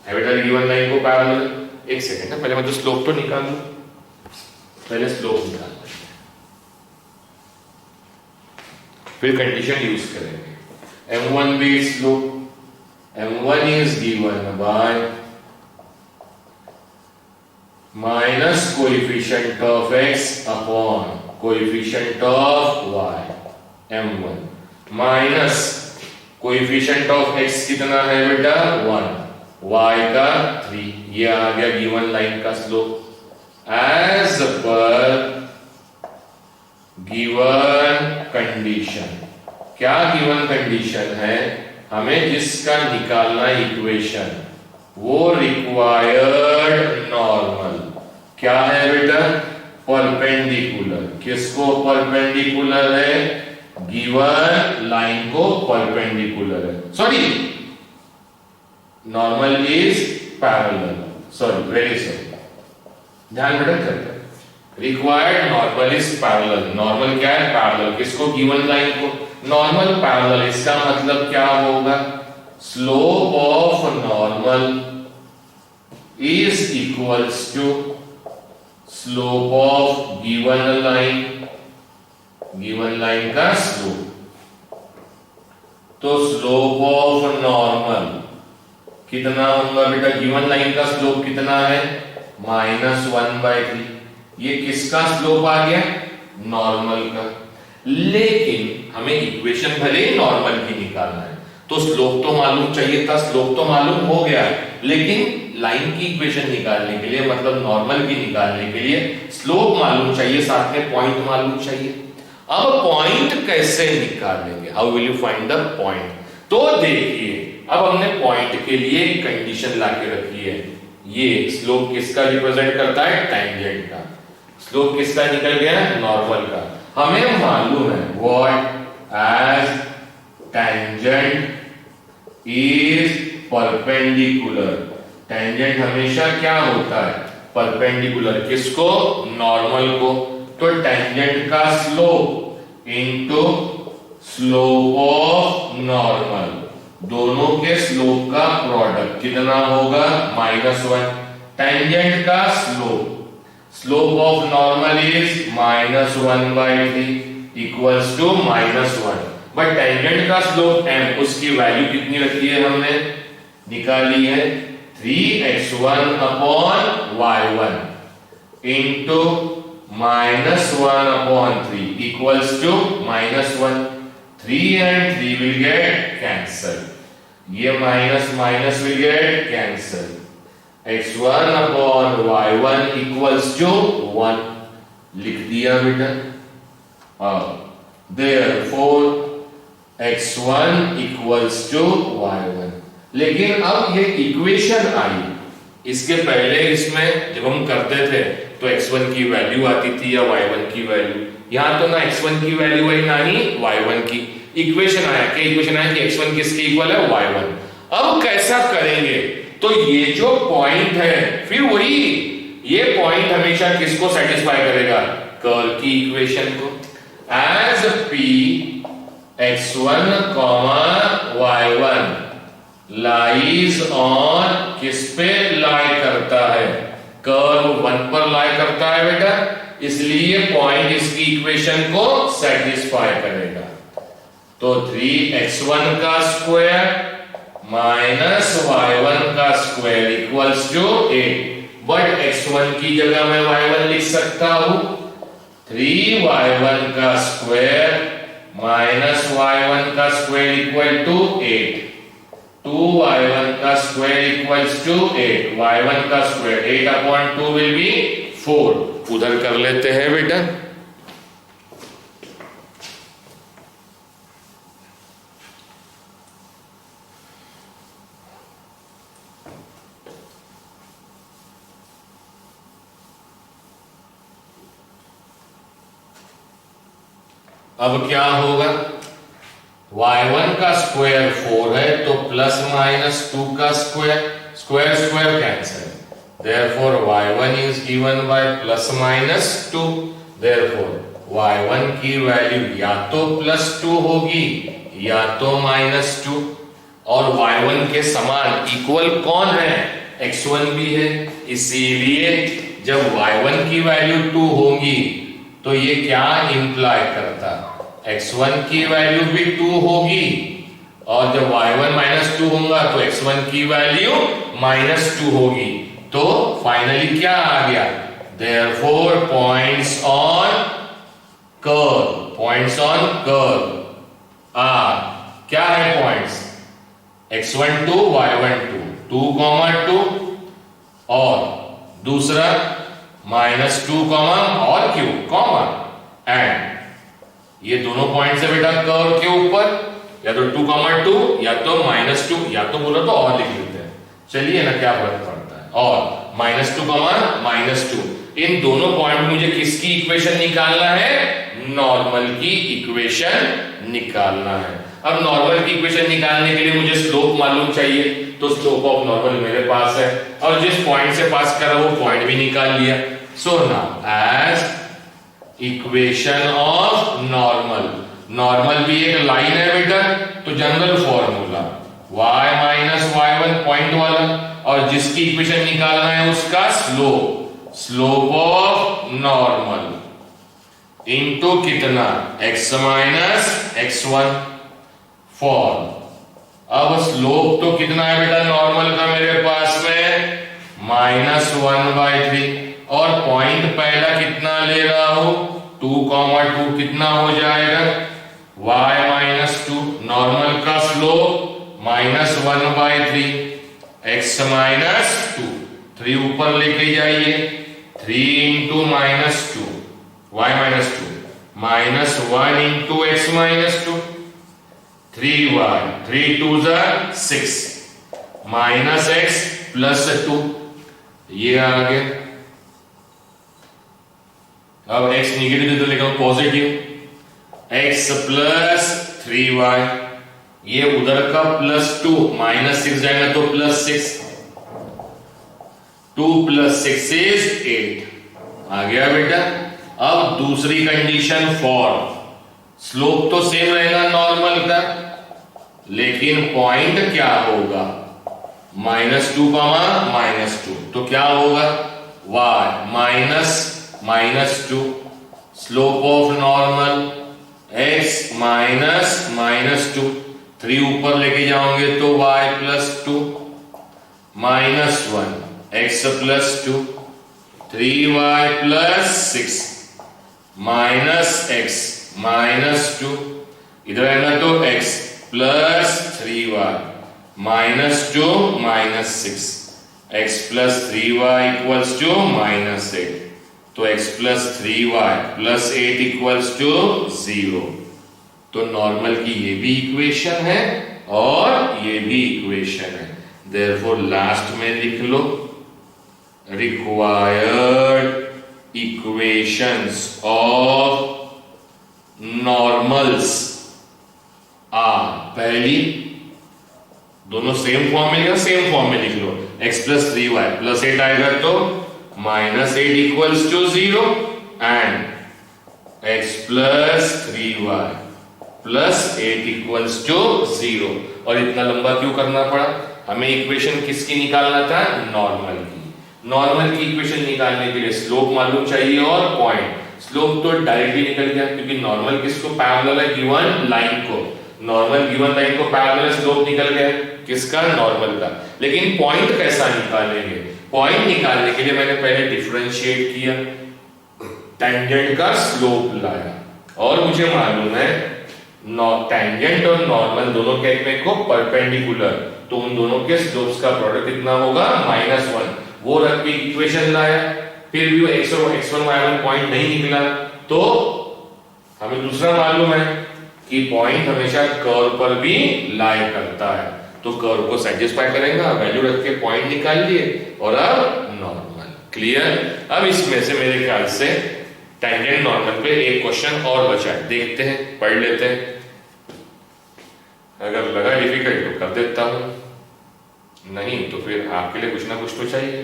Speaker 1: है बेटा. गिवन लाइन को पैरेलल. एक सेकेंड है, पहले मैं तो स्लोप तो निकाल लूं. पहले स्लोप निकाल फिर कंडीशन यूज करेंगे. m1 भी slope. m1 is given by minus coefficient of x upon coefficient of y. m1 minus coefficient of x कितना है बेटा? 1. y का 3. ये आ गया गिवन लाइन का slope. As per given condition. क्या गिवन कंडीशन है? हमें जिसका निकालना इक्वेशन वो रिक्वायर्ड नॉर्मल क्या है बेटा? परपेंडिकुलर. किसको परपेंडिकुलर है? गिवन लाइन को परपेंडिकुलर है. Sorry, normal is parallel. Sorry, very sorry, ध्यान बेटा करते. Required normal is parallel. Normal क्या है? पैरेलल. किसको? गिवन लाइन को. Normal parallel. इसका मतलब क्या होगा? Slope of normal is equals to slope of given line. Given line का स्लोप. तो स्लोप ऑफ नॉर्मल कितना होगा बेटा? गिवन लाइन का स्लोप कितना है? -1/3. ये किसका स्लोप आ गया? नॉर्मल का. लेकिन हमें इक्वेशन भले ही नॉर्मल की निकालना है तो स्लोप तो मालूम चाहिए था. स्लोप तो मालूम हो गया, लेकिन लाइन की इक्वेशन निकालने के लिए, मतलब नॉर्मल की निकालने के लिए स्लोप मालूम चाहिए, साथ में पॉइंट मालूम चाहिए. अब पॉइंट कैसे निकालेंगे? How will you find the point? तो देखिए, अब हमने पॉइंट के लिए कंडीशन लाके रखी है. ये स्लोप किसका रिप्रेजेंट करता है? टेंजेंट का। स्लोप किसका निकल गया? नॉर्मल का। हमें मालूम है what as tangent is perpendicular. Tangent हमेशा क्या होता है? परपेंडिकुलर। किसको? नॉर्मल को। तो टेंजेंट का slope into slope of normal, दोनों के स्लोप का प्रोडक्ट कितना होगा? -1। टेंजेंट का slope of normal is -1/3 equals to -1। But tangent का स्लोप m, उसकी वैल्यू कितनी रखी है? हमने निकाली है 3x1 upon y1 into -1/3 equals to -1। 3 and 3 will get cancelled. ये minus minus will get cancelled. x1 upon y1 equals to 1 लिख दिया बेटा। therefore x1 equals to y1। लेकिन अब ये इक्वेशन आई, इसके पहले इसमें जब हम करते थे तो x1 की वैल्यू आती थी या y1 की वैल्यू। यहां तो ना x1 की वैल्यू आई ना ही y1 की। इक्वेशन आया, क्या इक्वेशन आया कि x1 किसके इक्वल है? y1। अब कैसा करेंगे? तो ये जो पॉइंट है, फिर वही ये पॉइंट हमेशा किसको सेटिस्फाई करेगा? कर्ल की इक्वेशन को। As p x1, y1 lies on, किस पे लाई करता है? कर्व 1 पर लाई करता है बेटा, इसलिए पॉइंट इसकी इक्वेशन को सेटिस्फाई करेगा। तो 3x1 का स्क्वायर माइनस y1 का square equals to 8। But x1 की जगह मैं y1 लिख सकता हूं। 3y1 का स्क्वायर माइनस y1 का स्क्वायर इक्वल टू 8। 2y1 का स्क्वायर इक्वल्स टू 8। y1 का स्क्वायर 8/2 विल बी 4। उधर कर लेते हैं बेटा। अब क्या होगा? y1 का स्क्वायर 4 है तो प्लस माइनस 2 का square, square square cancel, therefore y1 is given by plus minus 2। therefore y1 की वैल्यू या तो +2 होगी या तो -2। और y1 के समान इक्वल कौन है? x1 भी है। इसीलिए जब y1 की वैल्यू 2 होगी तो ये क्या इंप्लाई करता? x1 की वैल्यू भी 2 होगी, और जब y1 -2 होगा तो x1 की वैल्यू -2 होगी। तो फाइनली क्या आ गया? therefore points on curve are, क्या है पॉइंट्स? x1 2 y1 2, 2, 2 और दूसरा -2, और क्यों कॉमा एंड। ये दोनों पॉइंट्स है बेटा कर्व के ऊपर, या तो 2, 2 या तो -2, या तो बोलो तो और लिख लेते हैं। चलिए ना, क्या फर्क पड़ता है। और -2, -2, इन दोनों पॉइंट मुझे किसकी इक्वेशन निकालना है? नॉर्मल की इक्वेशन निकालना है। अब नॉर्मल की इक्वेशन निकालने के लिए मुझे स्लोप मालूम चाहिए, तो स्लोप ऑफ नॉर्मल मेरे पास है, और जिस पॉइंट से पास कर रहा वो पॉइंट भी निकाल लिया। So now as equation of normal भी एक लाइन है बेटा, तो general formula y minus y1 point वाला, और जिसकी इक्वेशन निकालना है उसका स्लोप ऑफ नॉर्मल इनटू कितना? x minus x1 for. अब स्लोप तो कितना है बेटा नॉर्मल का मेरे पास में? -1/3, और पॉइंट पहला कितना ले रहा हूं? 2, 2 कितना हो जाएगा? y-2। नॉर्मल का स्लोप -1/3, x -2, 3 ऊपर लेके जाइए, 3 × -2 y-2 -1 × x -2, 3y, 3 2 6 -x +2, ये आ गया। अब x निगेटिव तो लेकर पॉजिटिव, x प्लस 3y, ये उधर का +2 -6 जाएगा तो +6, 2 + 6 is 8 आ गया बेटा। अब दूसरी कंडीशन फॉर, स्लोप तो सेम रहेगा नॉर्मल का, लेकिन पॉइंट क्या होगा, -2, -2, तो क्या होगा y -2, slope of normal x -2, 3 ऊपर लेके जाओगे तो y +2 -1 x +2, 3y +6 -x -2, इधर आएगा तो x +3y -2 -6, x +3y = -8, तो x +3y +8 = 0। तो नॉर्मल की ये भी इक्वेशन है और ये भी इक्वेशन है, देयरफॉर लास्ट में लिख लो required equations of normals are, पहली दोनों सेम फॉर्म में, सेम फॉर्म में लिख लो, x +3y +8 आएगा तो -8 = 0 एंड x +3y +8 = 0। और इतना लंबा क्यों करना पड़ा, हमें इक्वेशन किसकी निकालना था, नॉर्मल की। नॉर्मल की इक्वेशन निकालने के लिए स्लोप मालूम चाहिए और पॉइंट। स्लोप तो डायरेक्टली निकल गया क्योंकि नॉर्मल किसको पैरेलल है, गिवन लाइन को, नॉर्मल गिवन लाइन को पैरेलल, स्लोप निकल गया किसका, नॉर्मल का। लेकिन पॉइंट कैसा निकालेंगे, पॉइंट निकालने के लिए मैंने पहले डिफरेंशिएट किया, टेंजेंट का स्लोप लाया, और मुझे मालूम है टेंजेंट और नॉर्मल दोनों के एक को परपेंडिकुलर, तो उन दोनों के स्लोप्स का प्रोडक्ट कितना होगा, -1, वो रख के इक्वेशन लाया। फिर भी वो x1 y1 पॉइंट नहीं निकला, तो हमें दूसरा मालूम है कि पॉइंट हमेशा कर्व पर भी लाई करता है, तो कर्व को सेटिस्फाई करेगा, वैल्यू रख के पॉइंट निकाल लिए और अब नॉर्मल। क्लियर। अब इसमें से मेरे ख्याल से टेंजेंट नॉर्मल पे एक क्वेश्चन और बचा है, देखते हैं, पढ़ लेते हैं, अगर लगा डिफिकल्ट तो कर देता हूं, नहीं तो फिर आपके लिए कुछ ना कुछ तो चाहिए।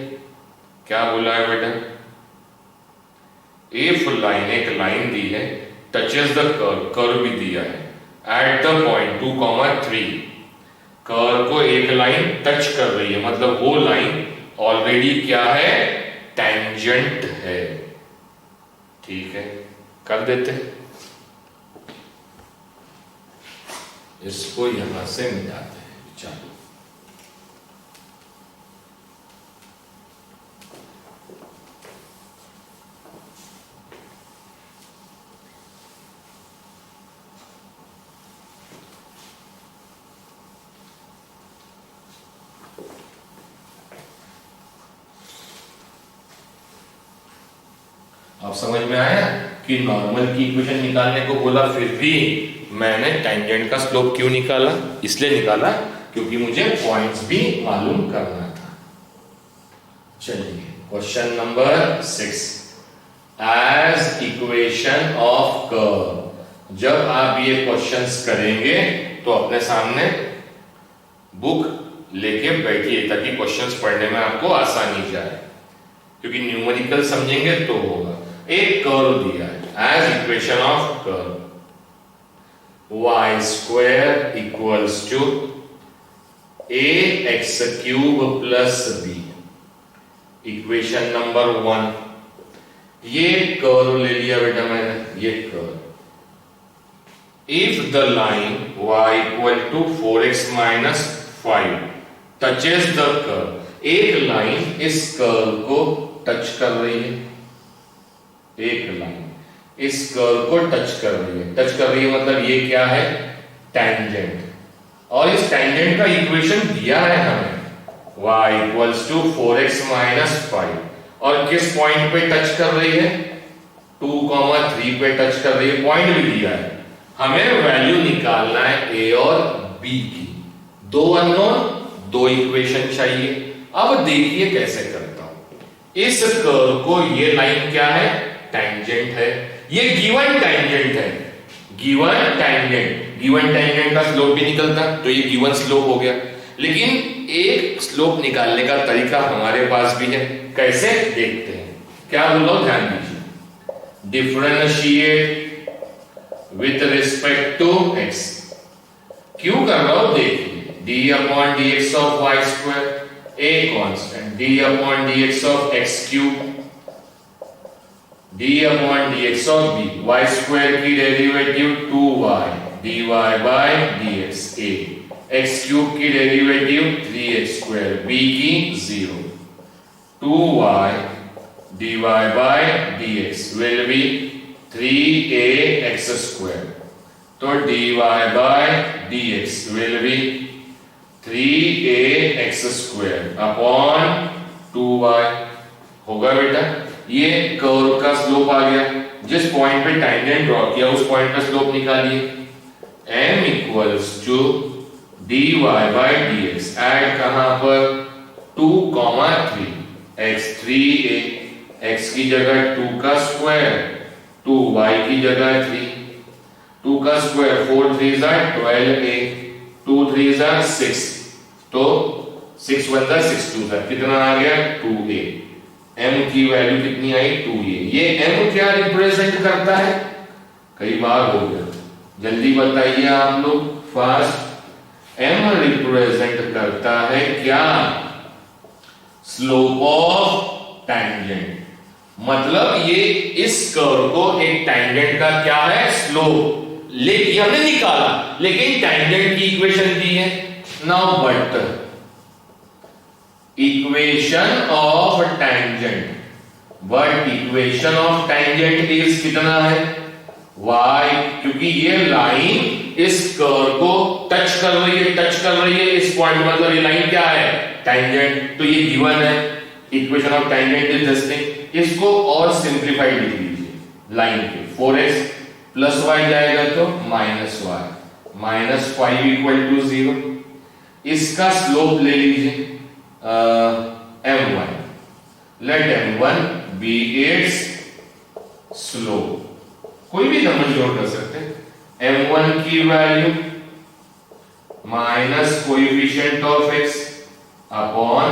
Speaker 1: क्या बोला है बेटा, इफ लाइन, एक लाइन दी है, टचेस द कर्व, कर्व भी दिया है एट द पॉइंट 2,3, कर्व को एक लाइन टच कर रही है, मतलब वो लाइन ऑलरेडी क्या है, टेंजेंट है। ठीक है, कर देते हैं, इसको यहां से मिटाते हैं। चलो, अब समझ में आया कि नॉर्मल की इक्वेशन निकालने को बोला, फिर भी मैंने टेंजेंट का स्लोप क्यों निकाला, इसलिए निकाला क्योंकि मुझे पॉइंट्स भी मालूम करना था। चलिए, question number 6, as equation of curve. जब आप ये क्वेश्चंस करेंगे तो अपने सामने बुक लेके बैठिए ताकि क्वेश्चंस पढ़ने में आपको आसानी जाए, क्योंकि न्यूमेरिकल समझेंगे तो होगा। एक कर्व दिया है as equation of curve, y² = ax³ + b, equation number 1। ये कर्व ले लिया बेटा मैंने, ये curve, if the line y = 4x - 5 touches the curve, एक लाइन इस कर्व को टच कर रही है, एक लाइन इस कर्व को टच कर रही है, टच कर रही है मतलब ये क्या है, टेंजेंट। और इस टेंजेंट का इक्वेशन दिया है हमें, y = 4x - 5, और किस पॉइंट पे टच कर रही है, 2,3 पे टच कर रही है, पॉइंट भी दिया है। हमें वैल्यू निकालना है a और b की, दो अननोन, दो इक्वेशन चाहिए। अब देखिए कैसे करता हूं, इस कर्व को ये लाइन क्या है, टेंजेंट है। ये गिवन टेंजेंट है, गिवन टेंजेंट का स्लोप भी निकलता, तो ये गिवन स्लोप हो गया। लेकिन एक स्लोप निकालने का तरीका हमारे पास भी है, कैसे देखते हैं। क्या बोलो, ध्यान दीजिए। Differentiate with respect to x। क्यों कर रहा हूं, देखिए। D upon d x of y square a constant, d upon d x of x cube, d upon dx of b, y square की derivative 2y dy by dx a, x cube की derivative 3x square, b की 0, 2y dy by dx will be 3ax square, तो dy by dx will be 3ax square upon 2y। होगा बेटा, ये curve का slope आ गया। जिस point पे टेंजेंट ड्रॉ किया उस पॉइंट का स्लोप निकालिए। m equals to dy by dx, add कहां पर 2, 3, x 3a, x की जगह 2 का स्क्वायर, 2y की जगह 3, 2 का स्क्वायर 4 3 12a, 2 3 6, तो 6 1 6 2 कितना आ गया 2a। m की वैल्यू कितनी आई 2a। ये m क्या रिप्रेजेंट करता है, कई बार हो गया, जल्दी बताइए आप लोग फास्ट। m रिप्रेजेंट करता है क्या, स्लोप ऑफ टेंजेंट। मतलब ये इस कर्व को एक टेंजेंट का क्या है, स्लोप लेकिन हमने निकाला, लेकिन टेंजेंट की इक्वेशन दी है। Now but equation of tangent, but equation of tangent is कितना है y, क्योंकि ये लाइन इस कर्व को टच कर रही है इस पॉइंट, मतलब ये लाइन क्या है, टेंजेंट, तो ये गिवन है। Equation of tangent is this thing. इसको और सिंप्लीफाइड लिख लीजिए, लाइन के 4x प्लस y जाएगा तो minus y, minus 5 equal to 0। इसका स्लोप ले लीजिए m1, let m1 be its slope। कोई भी नंबर जोड़ कर सकते हैं। m1 की वैल्यू minus coefficient of x upon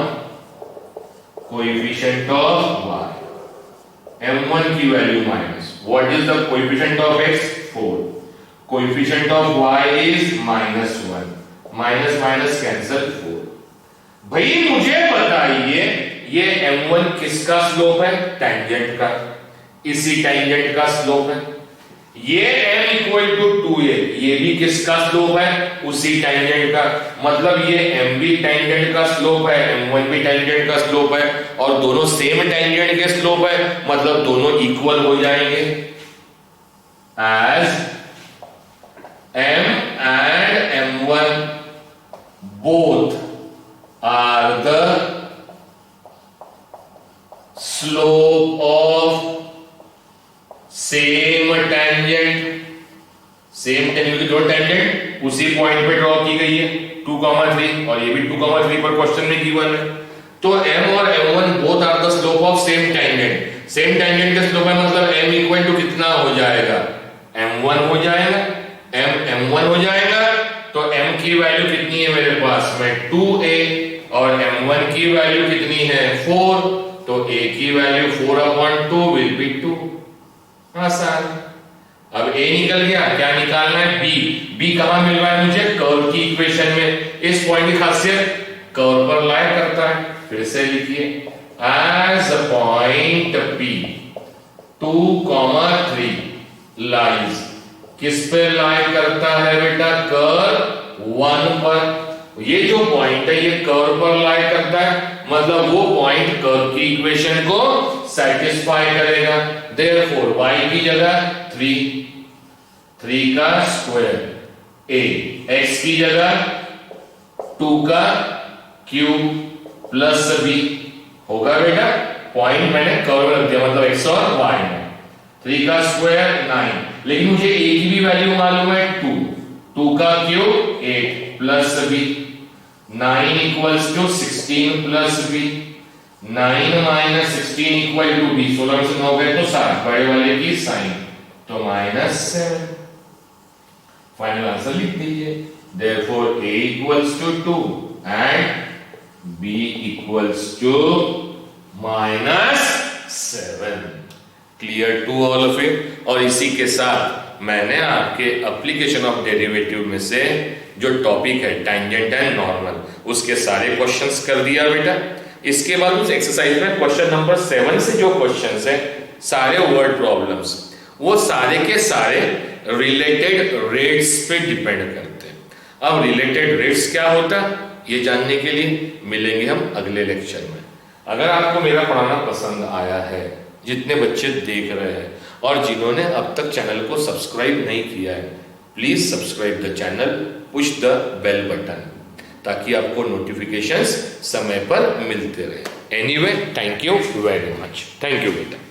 Speaker 1: coefficient of y। m1 की वैल्यू minus, what is the coefficient of x 4, coefficient of y is -1, minus minus cancel 4। भाई मुझे बताइए ये m1 किसका स्लोप है, टेंजेंट का, इसी टेंजेंट का स्लोप है। ये m इक्वल टू 2a, ये भी किसका स्लोप है, उसी टेंजेंट का। मतलब ये m भी टेंजेंट का स्लोप है, m1 भी टेंजेंट का स्लोप है, और दोनों सेम टेंजेंट के स्लोप है, मतलब दोनों इक्वल हो जाएंगे। As m and m1 both are the slope of same tangent, same tangent की जो टेंजेंट उसी पॉइंट पे ड्रॉ की गई है 2, 3, और ये भी 2, 3 पर क्वेश्चन में गिवन है। तो m और m1 both are the slope of same tangent. Same tangent का स्लोप है, मतलब m इक्वल टू कितना हो जाएगा, m1 हो जाएगा, m1 हो जाएगा। तो m की वैल्यू कितनी है मेरे पास में 2a, और m1 की वैल्यू कितनी है 4, तो a की वैल्यू 4/2 विल बी 2। आसान। अब a निकल गया, क्या निकालना है b कहां मिल रहा है मुझे, कर्व की इक्वेशन में। इस पॉइंट की खासियत कर्व पर लाई करता है। फिर से लिखिए, as a point p 2, 3 lies, किस पे लाई करता है बेटा, कर्व 1 पर। ये जो पॉइंट है ये कर्व पर लाई करता है, मतलब वो पॉइंट कर्व की इक्वेशन को सेटिस्फाई करेगा। देयरफॉर y की जगह 3 का स्क्वायर a, x की जगह 2 का क्यूब प्लस b होगा बेटा। पॉइंट मैंने कर्व रख दिया, मतलब x और y में। 3 का स्क्वायर 9, लेकिन मुझे a की भी वैल्यू मालूम है 2 का cube 8 plus b, 9 equals to 16 plus b, 9 minus 16 equal to b, 16 में से 9 गए तो 7, बड़े वाले की साइन तो -7। फाइनल आंसर लिख दीजिए। Therefore a equals to 2 and b equals to -7। Clear to all of it. और इसी के साथ मैंने आपके एप्लीकेशन ऑफ डेरिवेटिव में से जो टॉपिक है टेंजेंट एंड नॉर्मल, उसके सारे क्वेश्चंस कर दिया बेटा। इसके बाद उस एक्सरसाइज में क्वेश्चन नंबर 7 से जो क्वेश्चंस है सारे वर्ड प्रॉब्लम्स, वो सारे के सारे रिलेटेड रेट्स पे डिपेंड करते हैं। अब रिलेटेड रेट्स क्या होता है ये जानने के लिए मिलेंगे हम अगले लेक्चर में। अगर आपको मेरा पढ़ाना पसंद आया है, जितने बच्चे देख रहे हैं और जिन्होंने अब तक चैनल को सब्सक्राइब नहीं किया है, please subscribe the channel, push the bell button, ताकि आपको नोटिफिकेशंस समय पर मिलते रहे। Anyway, thank you very much. Thank you बेटा।